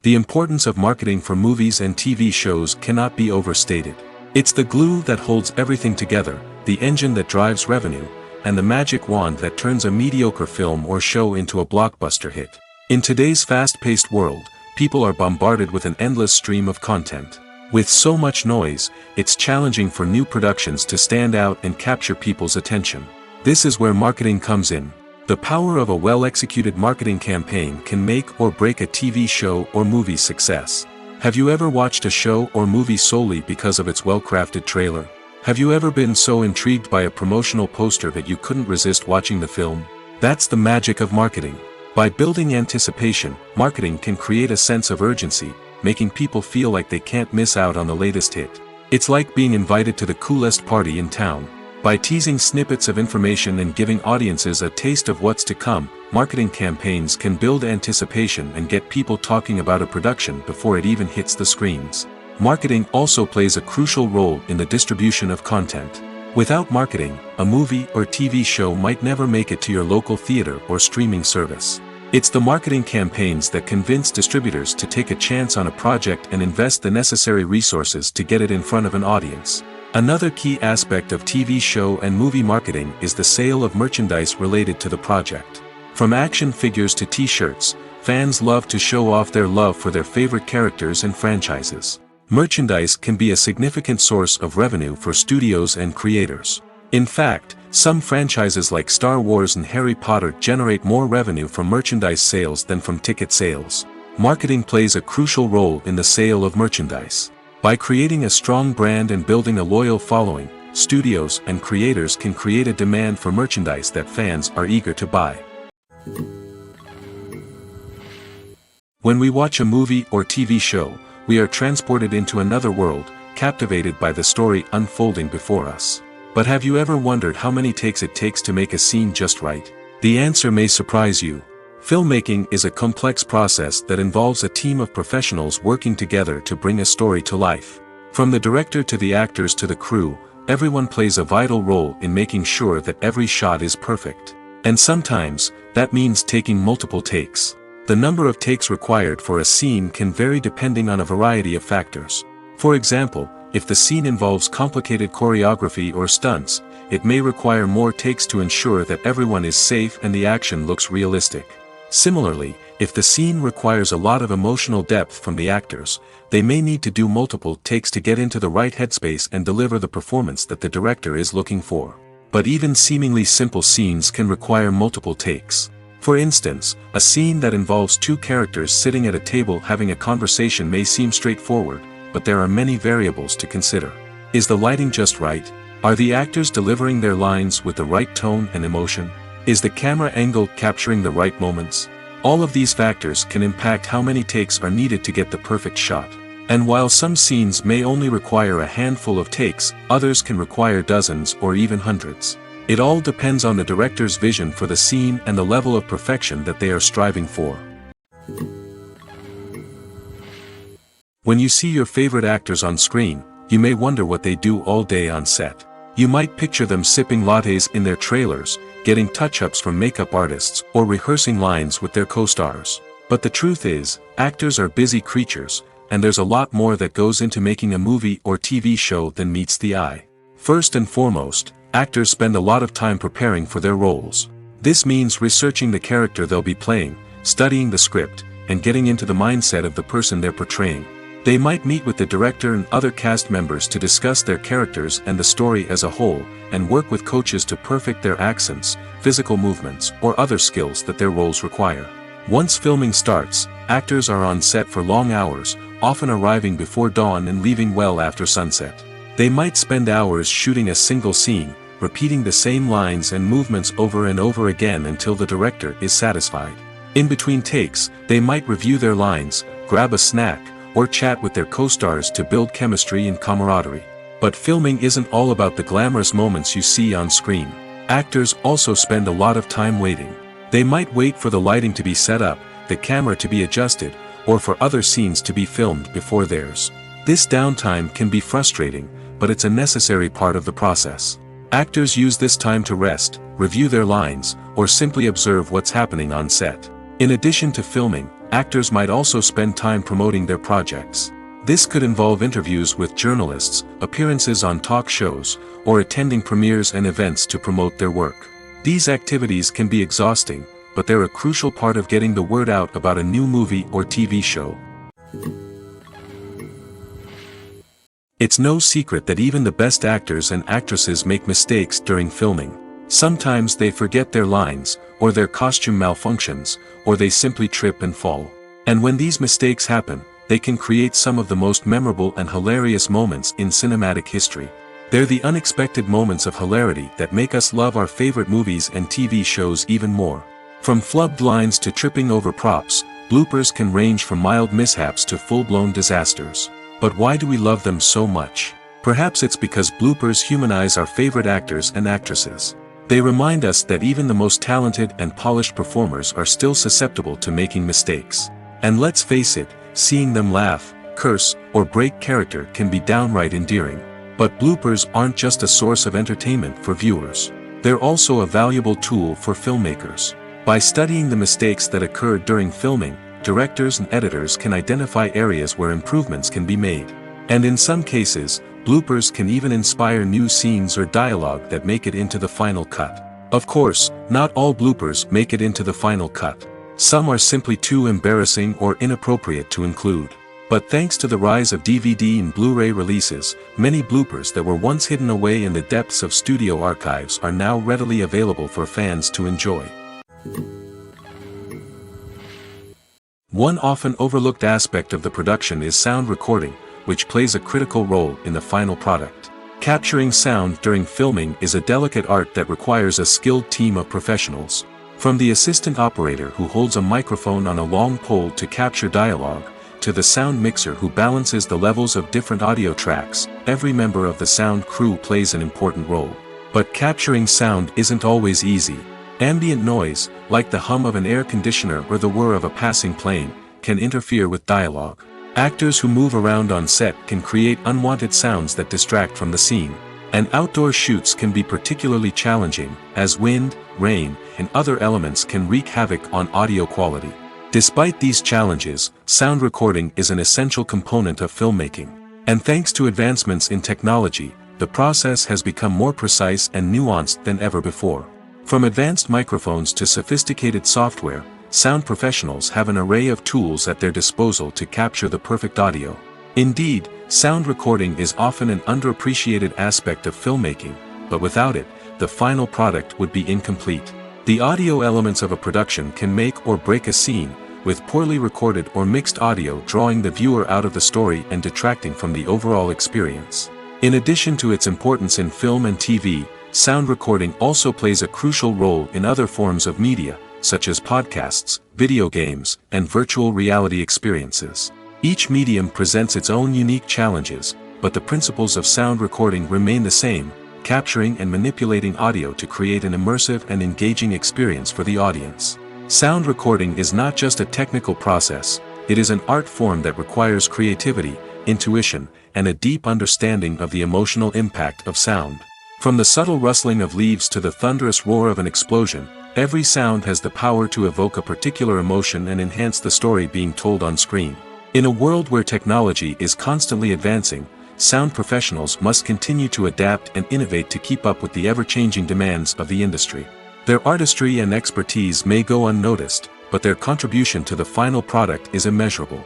Speaker 2: The importance of marketing for movies and TV shows cannot be overstated. It's the glue that holds everything together, the engine that drives revenue, and the magic wand that turns a mediocre film or show into a blockbuster hit. In today's fast-paced world, people are bombarded with an endless stream of content. With so much noise, it's challenging for new productions to stand out and capture people's attention. This is where marketing comes in. The power of a well-executed marketing campaign can make or break a TV show or movie's success. Have you ever watched a show or movie solely because of its well-crafted trailer? Have you ever been so intrigued by a promotional poster that you couldn't resist watching the film? That's the magic of marketing. By building anticipation, marketing can create a sense of urgency, making people feel like they can't miss out on the latest hit. It's like being invited to the coolest party in town. By teasing snippets of information and giving audiences a taste of what's to come, marketing campaigns can build anticipation and get people talking about a production before it even hits the screens. Marketing also plays a crucial role in the distribution of content. Without marketing, a movie or TV show might never make it to your local theater or streaming service. It's the marketing campaigns that convince distributors to take a chance on a project and invest the necessary resources to get it in front of an audience. Another key aspect of TV show and movie marketing is the sale of merchandise related to the project. From action figures to t-shirts, fans love to show off their love for their favorite characters and franchises. Merchandise can be a significant source of revenue for studios and creators. In fact, some franchises like Star Wars and Harry Potter generate more revenue from merchandise sales than from ticket sales. Marketing plays a crucial role in the sale of merchandise. By creating a strong brand and building a loyal following, studios and creators can create a demand for merchandise that fans are eager to buy. When we watch a movie or TV show, we are transported into another world, captivated by the story unfolding before us. But have you ever wondered how many takes it takes to make a scene just right? The answer may surprise you. Filmmaking is a complex process that involves a team of professionals working together to bring a story to life. From the director to the actors to the crew, everyone plays a vital role in making sure that every shot is perfect. And sometimes, that means taking multiple takes. The number of takes required for a scene can vary depending on a variety of factors. For example, if the scene involves complicated choreography or stunts, it may require more takes to ensure that everyone is safe and the action looks realistic. Similarly, if the scene requires a lot of emotional depth from the actors, they may need to do multiple takes to get into the right headspace and deliver the performance that the director is looking for. But even seemingly simple scenes can require multiple takes. For instance, a scene that involves two characters sitting at a table having a conversation may seem straightforward, but there are many variables to consider. Is the lighting just right? Are the actors delivering their lines with the right tone and emotion? Is the camera angle capturing the right moments? All of these factors can impact how many takes are needed to get the perfect shot. And while some scenes may only require a handful of takes, others can require dozens or even hundreds. It all depends on the director's vision for the scene and the level of perfection that they are striving for. When you see your favorite actors on screen, you may wonder what they do all day on set. You might picture them sipping lattes in their trailers, getting touch-ups from makeup artists, or rehearsing lines with their co-stars. But the truth is, actors are busy creatures, and there's a lot more that goes into making a movie or TV show than meets the eye. First and foremost, actors spend a lot of time preparing for their roles. This means researching the character they'll be playing, studying the script, and getting into the mindset of the person they're portraying. They might meet with the director and other cast members to discuss their characters and the story as a whole, and work with coaches to perfect their accents, physical movements, or other skills that their roles require. Once filming starts, actors are on set for long hours, often arriving before dawn and leaving well after sunset. They might spend hours shooting a single scene, repeating the same lines and movements over and over again until the director is satisfied. In between takes, they might review their lines, grab a snack, or chat with their co-stars to build chemistry and camaraderie. But filming isn't all about the glamorous moments you see on screen. Actors also spend a lot of time waiting. They might wait for the lighting to be set up, the camera to be adjusted, or for other scenes to be filmed before theirs. This downtime can be frustrating, but it's a necessary part of the process. Actors use this time to rest, review their lines, or simply observe what's happening on set. In addition to filming, actors might also spend time promoting their projects. This could involve interviews with journalists, appearances on talk shows, or attending premieres and events to promote their work. These activities can be exhausting, but they're a crucial part of getting the word out about a new movie or TV show. It's no secret that even the best actors and actresses make mistakes during filming. Sometimes they forget their lines, or their costume malfunctions, or they simply trip and fall. And when these mistakes happen, they can create some of the most memorable and hilarious moments in cinematic history. They're the unexpected moments of hilarity that make us love our favorite movies and TV shows even more. From flubbed lines to tripping over props, bloopers can range from mild mishaps to full-blown disasters. But why do we love them so much? Perhaps it's because bloopers humanize our favorite actors and actresses. They remind us that even the most talented and polished performers are still susceptible to making mistakes. And let's face it, seeing them laugh, curse, or break character can be downright endearing. But bloopers aren't just a source of entertainment for viewers. They're also a valuable tool for filmmakers. By studying the mistakes that occurred during filming, directors and editors can identify areas where improvements can be made. And in some cases, bloopers can even inspire new scenes or dialogue that make it into the final cut. Of course, not all bloopers make it into the final cut. Some are simply too embarrassing or inappropriate to include. But thanks to the rise of DVD and Blu-ray releases, many bloopers that were once hidden away in the depths of studio archives are now readily available for fans to enjoy. One often overlooked aspect of the production is sound recording, which plays a critical role in the final product. Capturing sound during filming is a delicate art that requires a skilled team of professionals. From the assistant operator who holds a microphone on a long pole to capture dialogue, to the sound mixer who balances the levels of different audio tracks, every member of the sound crew plays an important role. But capturing sound isn't always easy. Ambient noise, like the hum of an air conditioner or the whir of a passing plane, can interfere with dialogue. Actors who move around on set can create unwanted sounds that distract from the scene. And outdoor shoots can be particularly challenging, as wind, rain, and other elements can wreak havoc on audio quality. Despite these challenges, sound recording is an essential component of filmmaking. And thanks to advancements in technology, the process has become more precise and nuanced than ever before. From advanced microphones to sophisticated software, sound professionals have an array of tools at their disposal to capture the perfect audio. Indeed, sound recording is often an underappreciated aspect of filmmaking, but without it, the final product would be incomplete. The audio elements of a production can make or break a scene, with poorly recorded or mixed audio drawing the viewer out of the story and detracting from the overall experience. In addition to its importance in film and TV, sound recording also plays a crucial role in other forms of media, such as podcasts, video games, and virtual reality experiences. Each medium presents its own unique challenges, but the principles of sound recording remain the same: capturing and manipulating audio to create an immersive and engaging experience for the audience. Sound recording is not just a technical process, it is an art form that requires creativity, intuition, and a deep understanding of the emotional impact of sound. From the subtle rustling of leaves to the thunderous roar of an explosion, every sound has the power to evoke a particular emotion and enhance the story being told on screen. In a world where technology is constantly advancing, sound professionals must continue to adapt and innovate to keep up with the ever-changing demands of the industry. Their artistry and expertise may go unnoticed, but their contribution to the final product is immeasurable.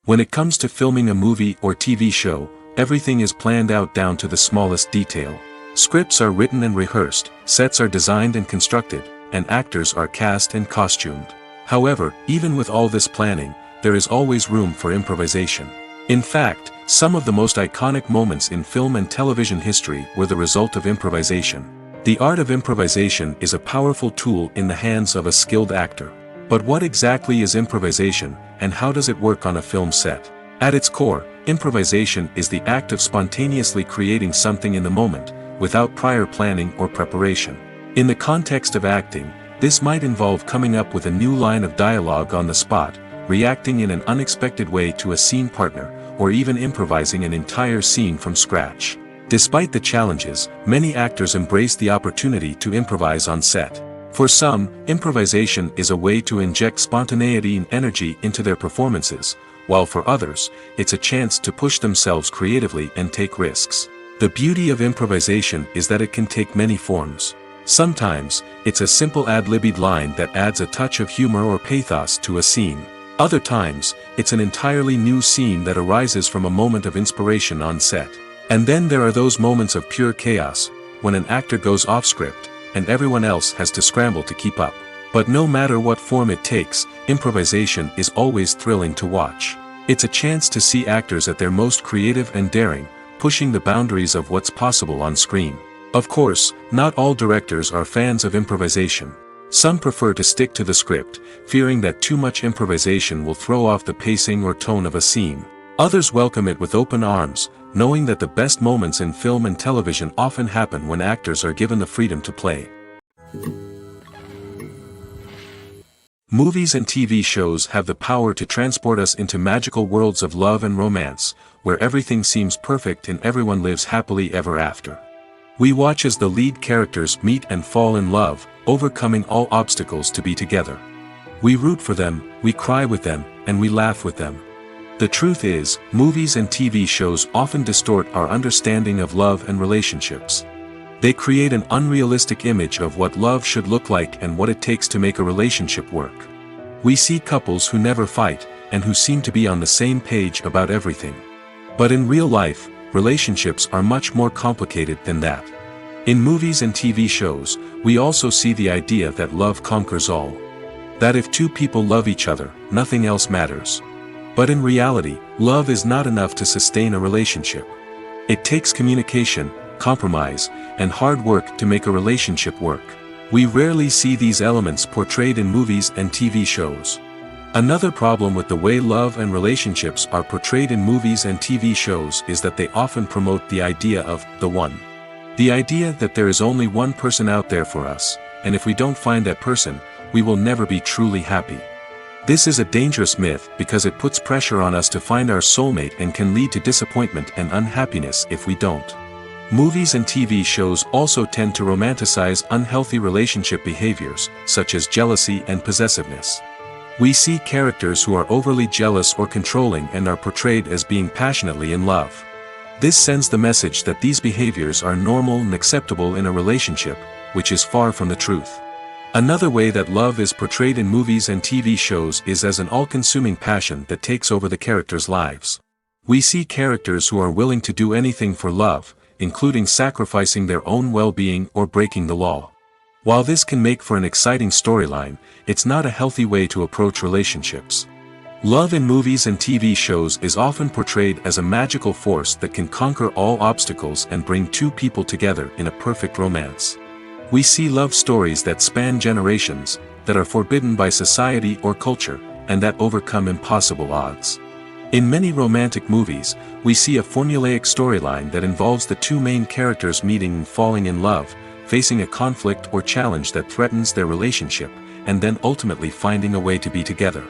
Speaker 2: When it comes to filming a movie or TV show, everything is planned out down to the smallest detail. Scripts are written and rehearsed, sets are designed and constructed, and actors are cast and costumed. However, even with all this planning, there is always room for improvisation. In fact, some of the most iconic moments in film and television history were the result of improvisation. The art of improvisation is a powerful tool in the hands of a skilled actor. But what exactly is improvisation, and how does it work on a film set? At its core, improvisation is the act of spontaneously creating something in the moment, without prior planning or preparation. In the context of acting, this might involve coming up with a new line of dialogue on the spot, reacting in an unexpected way to a scene partner, or even improvising an entire scene from scratch. Despite the challenges, many actors embrace the opportunity to improvise on set. For some, improvisation is a way to inject spontaneity and energy into their performances, while for others, it's a chance to push themselves creatively and take risks. The beauty of improvisation is that it can take many forms. Sometimes, it's a simple ad-libbed line that adds a touch of humor or pathos to a scene. Other times, it's an entirely new scene that arises from a moment of inspiration on set. And then there are those moments of pure chaos, when an actor goes off script, and everyone else has to scramble to keep up. But no matter what form it takes, improvisation is always thrilling to watch. It's a chance to see actors at their most creative and daring, pushing the boundaries of what's possible on screen. Of course, not all directors are fans of improvisation. Some prefer to stick to the script, fearing that too much improvisation will throw off the pacing or tone of a scene. Others welcome it with open arms, knowing that the best moments in film and television often happen when actors are given the freedom to play. Movies and TV shows have the power to transport us into magical worlds of love and romance, where everything seems perfect and everyone lives happily ever after. We watch as the lead characters meet and fall in love, overcoming all obstacles to be together. We root for them, we cry with them, and we laugh with them. The truth is, movies and TV shows often distort our understanding of love and relationships. They create an unrealistic image of what love should look like and what it takes to make a relationship work. We see couples who never fight, and who seem to be on the same page about everything. But in real life, relationships are much more complicated than that. In movies and TV shows, we also see the idea that love conquers all. That if two people love each other, nothing else matters. But in reality, love is not enough to sustain a relationship. It takes communication, compromise, and hard work to make a relationship work. We rarely see these elements portrayed in movies and TV shows. Another problem with the way love and relationships are portrayed in movies and TV shows is that they often promote the idea of the one. The idea that there is only one person out there for us, and if we don't find that person, we will never be truly happy. This is a dangerous myth because it puts pressure on us to find our soulmate and can lead to disappointment and unhappiness if we don't. Movies and TV shows also tend to romanticize unhealthy relationship behaviors, such as jealousy and possessiveness. We see characters who are overly jealous or controlling and are portrayed as being passionately in love. This sends the message that these behaviors are normal and acceptable in a relationship, which is far from the truth. Another way that love is portrayed in movies and TV shows is as an all-consuming passion that takes over the characters' lives. We see characters who are willing to do anything for love, including sacrificing their own well-being or breaking the law. While this can make for an exciting storyline, it's not a healthy way to approach relationships. Love in movies and TV shows is often portrayed as a magical force that can conquer all obstacles and bring two people together in a perfect romance. We see love stories that span generations, that are forbidden by society or culture, and that overcome impossible odds. In many romantic movies, we see a formulaic storyline that involves the two main characters meeting and falling in love, facing a conflict or challenge that threatens their relationship, and then ultimately finding a way to be together.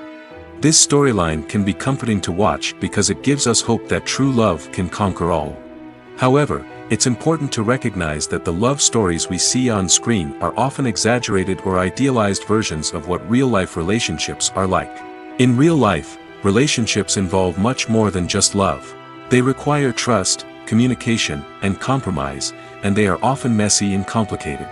Speaker 2: This storyline can be comforting to watch because it gives us hope that true love can conquer all. However, it's important to recognize that the love stories we see on screen are often exaggerated or idealized versions of what real-life relationships are like. In real life, relationships involve much more than just love. They require trust, communication, and compromise, and they are often messy and complicated.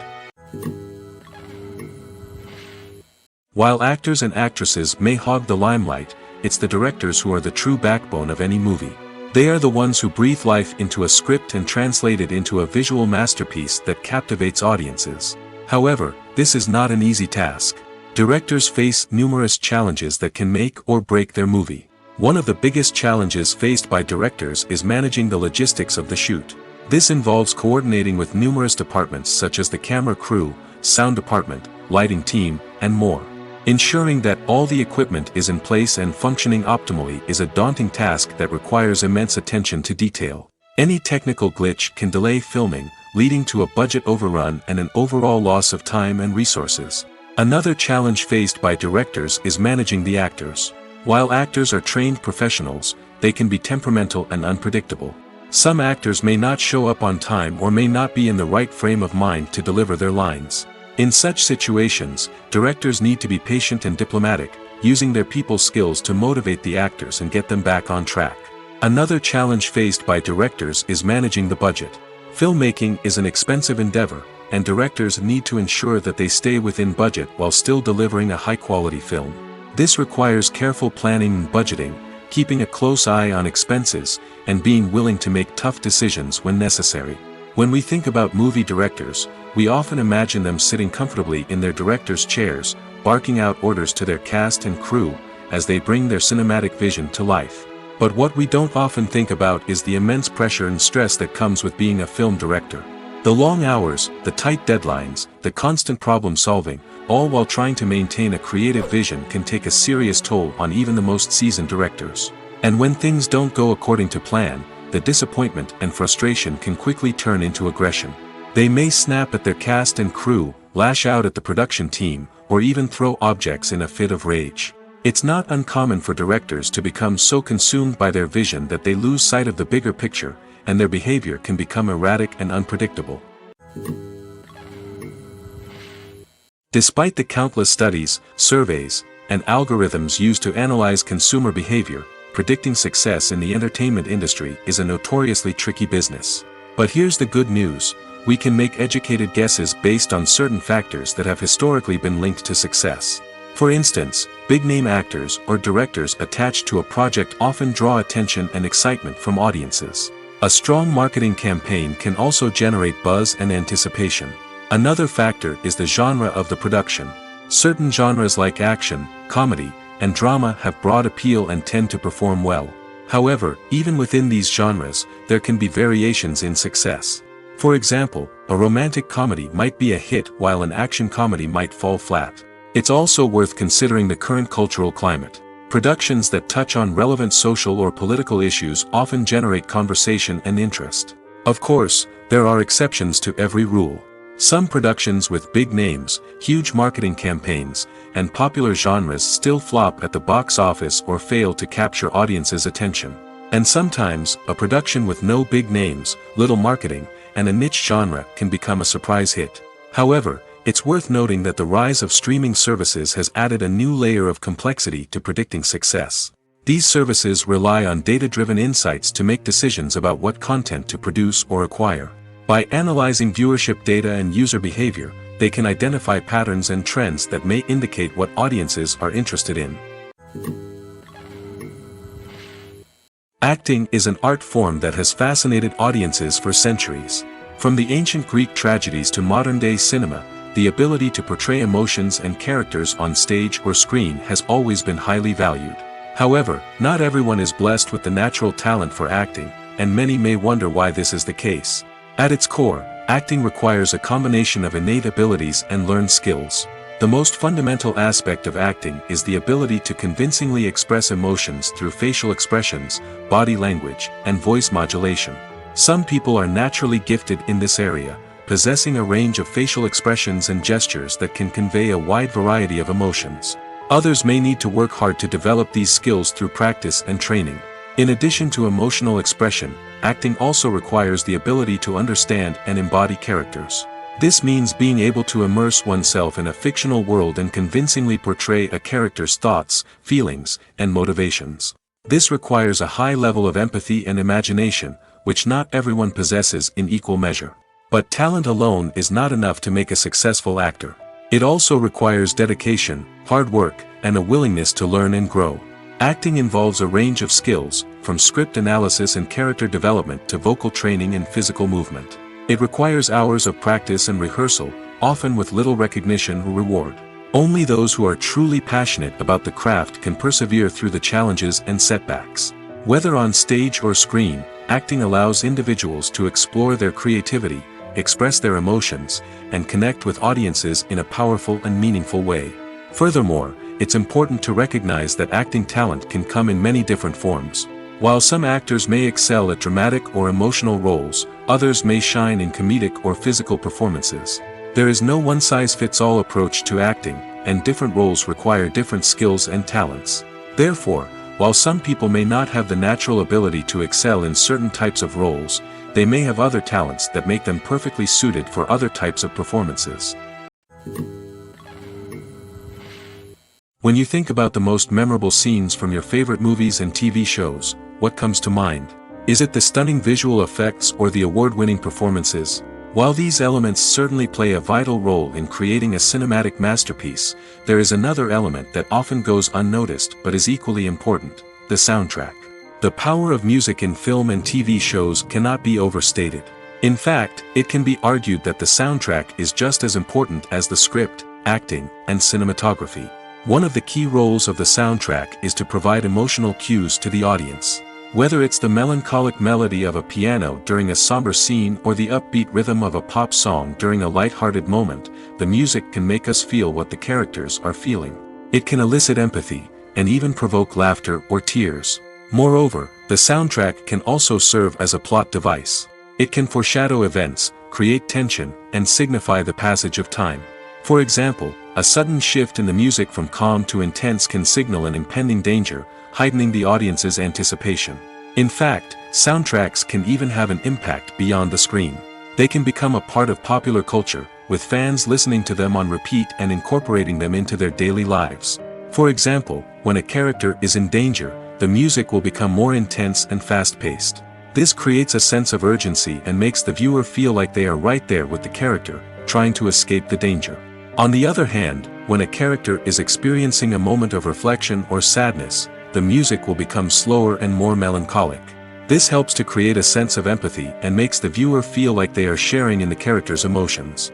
Speaker 2: While actors and actresses may hog the limelight, it's the directors who are the true backbone of any movie. They are the ones who breathe life into a script and translate it into a visual masterpiece that captivates audiences. However, this is not an easy task. Directors face numerous challenges that can make or break their movie. One of the biggest challenges faced by directors is managing the logistics of the shoot. This involves coordinating with numerous departments such as the camera crew, sound department, lighting team, and more. Ensuring that all the equipment is in place and functioning optimally is a daunting task that requires immense attention to detail. Any technical glitch can delay filming, leading to a budget overrun and an overall loss of time and resources. Another challenge faced by directors is managing the actors. While actors are trained professionals, they can be temperamental and unpredictable. Some actors may not show up on time or may not be in the right frame of mind to deliver their lines. In such situations, directors need to be patient and diplomatic, using their people skills to motivate the actors and get them back on track. Another challenge faced by directors is managing the budget. Filmmaking is an expensive endeavor, and directors need to ensure that they stay within budget while still delivering a high-quality film. This requires careful planning and budgeting, keeping a close eye on expenses, and being willing to make tough decisions when necessary. When we think about movie directors, we often imagine them sitting comfortably in their director's chairs, barking out orders to their cast and crew, as they bring their cinematic vision to life. But what we don't often think about is the immense pressure and stress that comes with being a film director. The long hours, the tight deadlines, the constant problem solving, all while trying to maintain a creative vision can take a serious toll on even the most seasoned directors. And when things don't go according to plan, the disappointment and frustration can quickly turn into aggression. They may snap at their cast and crew, lash out at the production team, or even throw objects in a fit of rage. It's not uncommon for directors to become so consumed by their vision that they lose sight of the bigger picture, and their behavior can become erratic and unpredictable. Despite the countless studies, surveys, and algorithms used to analyze consumer behavior, predicting success in the entertainment industry is a notoriously tricky business. But here's the good news: we can make educated guesses based on certain factors that have historically been linked to success. For instance, big-name actors or directors attached to a project often draw attention and excitement from audiences. A strong marketing campaign can also generate buzz and anticipation. Another factor is the genre of the production. Certain genres like action, comedy, and drama have broad appeal and tend to perform well. However, even within these genres, there can be variations in success. For example, a romantic comedy might be a hit while an action comedy might fall flat. It's also worth considering the current cultural climate. Productions that touch on relevant social or political issues often generate conversation and interest. Of course, there are exceptions to every rule. Some productions with big names, huge marketing campaigns, and popular genres still flop at the box office or fail to capture audiences' attention. And sometimes, a production with no big names, little marketing, and a niche genre can become a surprise hit. However, it's worth noting that the rise of streaming services has added a new layer of complexity to predicting success. These services rely on data-driven insights to make decisions about what content to produce or acquire. By analyzing viewership data and user behavior, they can identify patterns and trends that may indicate what audiences are interested in. Acting is an art form that has fascinated audiences for centuries. From the ancient Greek tragedies to modern-day cinema, the ability to portray emotions and characters on stage or screen has always been highly valued. However, not everyone is blessed with the natural talent for acting, and many may wonder why this is the case. At its core, acting requires a combination of innate abilities and learned skills. The most fundamental aspect of acting is the ability to convincingly express emotions through facial expressions, body language, and voice modulation. Some people are naturally gifted in this area, possessing a range of facial expressions and gestures that can convey a wide variety of emotions. Others may need to work hard to develop these skills through practice and training. In addition to emotional expression, acting also requires the ability to understand and embody characters. This means being able to immerse oneself in a fictional world and convincingly portray a character's thoughts, feelings, and motivations. This requires a high level of empathy and imagination, which not everyone possesses in equal measure. But talent alone is not enough to make a successful actor. It also requires dedication, hard work, and a willingness to learn and grow. Acting involves a range of skills, from script analysis and character development to vocal training and physical movement. It requires hours of practice and rehearsal, often with little recognition or reward. Only those who are truly passionate about the craft can persevere through the challenges and setbacks. Whether on stage or screen, acting allows individuals to explore their creativity, express their emotions, and connect with audiences in a powerful and meaningful way. Furthermore, it's important to recognize that acting talent can come in many different forms. While some actors may excel at dramatic or emotional roles, others may shine in comedic or physical performances. There is no one-size-fits-all approach to acting, and different roles require different skills and talents. Therefore, while some people may not have the natural ability to excel in certain types of roles, they may have other talents that make them perfectly suited for other types of performances. When you think about the most memorable scenes from your favorite movies and TV shows, what comes to mind? Is it the stunning visual effects or the award-winning performances? While these elements certainly play a vital role in creating a cinematic masterpiece, there is another element that often goes unnoticed but is equally important: The soundtrack. The power of music in film and TV shows cannot be overstated. In fact, it can be argued that the soundtrack is just as important as the script, acting, and cinematography. One of the key roles of the soundtrack is to provide emotional cues to the audience. Whether it's the melancholic melody of a piano during a somber scene or the upbeat rhythm of a pop song during a light-hearted moment, the music can make us feel what the characters are feeling. It can elicit empathy, and even provoke laughter or tears. Moreover, the soundtrack can also serve as a plot device. It can foreshadow events, create tension, and signify the passage of time. For example, a sudden shift in the music from calm to intense can signal an impending danger, heightening the audience's anticipation. In fact, soundtracks can even have an impact beyond the screen. They can become a part of popular culture, with fans listening to them on repeat and incorporating them into their daily lives. For example, when a character is in danger, the music will become more intense and fast-paced. This creates a sense of urgency and makes the viewer feel like they are right there with the character, trying to escape the danger. On the other hand, when a character is experiencing a moment of reflection or sadness, the music will become slower and more melancholic. This helps to create a sense of empathy and makes the viewer feel like they are sharing in the character's emotions.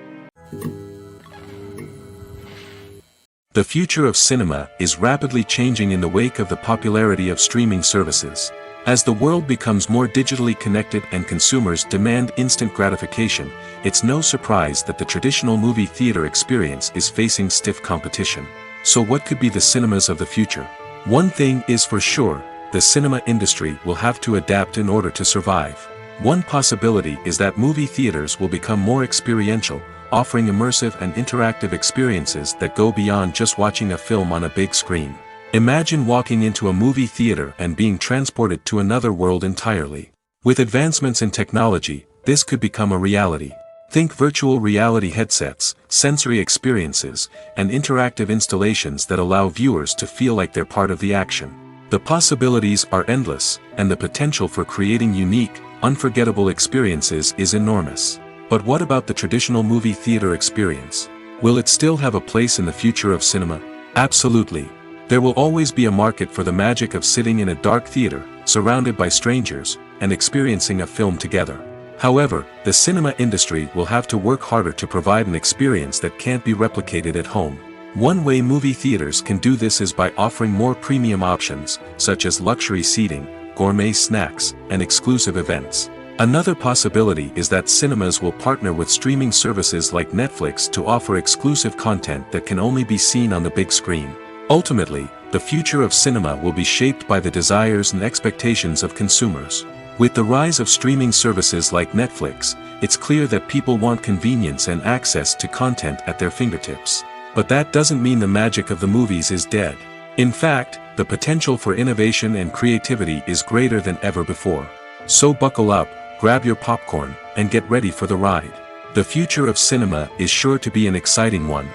Speaker 2: The future of cinema is rapidly changing in the wake of the popularity of streaming services. As the world becomes more digitally connected and consumers demand instant gratification, it's no surprise that the traditional movie theater experience is facing stiff competition. So what could be the cinemas of the future? One thing is for sure, the cinema industry will have to adapt in order to survive. One possibility is that movie theaters will become more experiential, offering immersive and interactive experiences that go beyond just watching a film on a big screen. Imagine walking into a movie theater and being transported to another world entirely. With advancements in technology, this could become a reality. Think virtual reality headsets, sensory experiences, and interactive installations that allow viewers to feel like they're part of the action. The possibilities are endless, and the potential for creating unique, unforgettable experiences is enormous. But what about the traditional movie theater experience? Will it still have a place in the future of cinema? Absolutely. There will always be a market for the magic of sitting in a dark theater, surrounded by strangers, and experiencing a film together. However, the cinema industry will have to work harder to provide an experience that can't be replicated at home. One way movie theaters can do this is by offering more premium options, such as luxury seating, gourmet snacks, and exclusive events. Another possibility is that cinemas will partner with streaming services like Netflix to offer exclusive content that can only be seen on the big screen. Ultimately, the future of cinema will be shaped by the desires and expectations of consumers. With the rise of streaming services like Netflix, it's clear that people want convenience and access to content at their fingertips. But that doesn't mean the magic of the movies is dead. In fact, the potential for innovation and creativity is greater than ever before. So buckle up, grab your popcorn, and get ready for the ride. The future of cinema is sure to be an exciting one.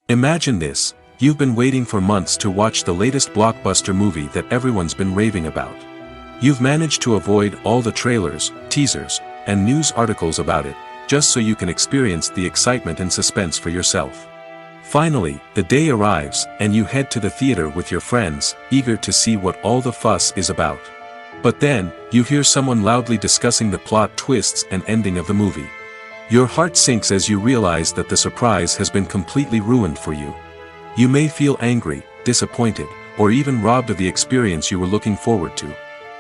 Speaker 2: Imagine this, you've been waiting for months to watch the latest blockbuster movie that everyone's been raving about. You've managed to avoid all the trailers, teasers, and news articles about it, just so you can experience the excitement and suspense for yourself. Finally, the day arrives, and you head to the theater with your friends, eager to see what all the fuss is about. But then, you hear someone loudly discussing the plot twists and ending of the movie. Your heart sinks as you realize that the surprise has been completely ruined for you. You may feel angry, disappointed, or even robbed of the experience you were looking forward to.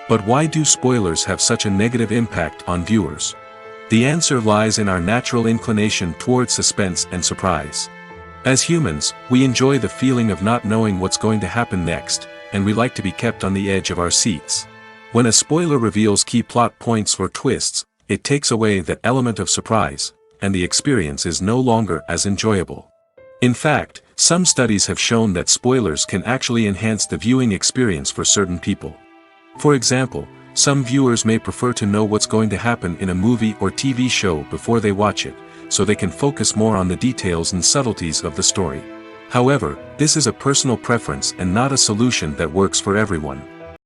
Speaker 2: But why do spoilers have such a negative impact on viewers? The answer lies in our natural inclination toward suspense and surprise. As humans, we enjoy the feeling of not knowing what's going to happen next, and we like to be kept on the edge of our seats. When a spoiler reveals key plot points or twists, it takes away that element of surprise, and the experience is no longer as enjoyable. In fact, some studies have shown that spoilers can actually enhance the viewing experience for certain people. For example, some viewers may prefer to know what's going to happen in a movie or TV show before they watch it, so they can focus more on the details and subtleties of the story. However, this is a personal preference and not a solution that works for everyone.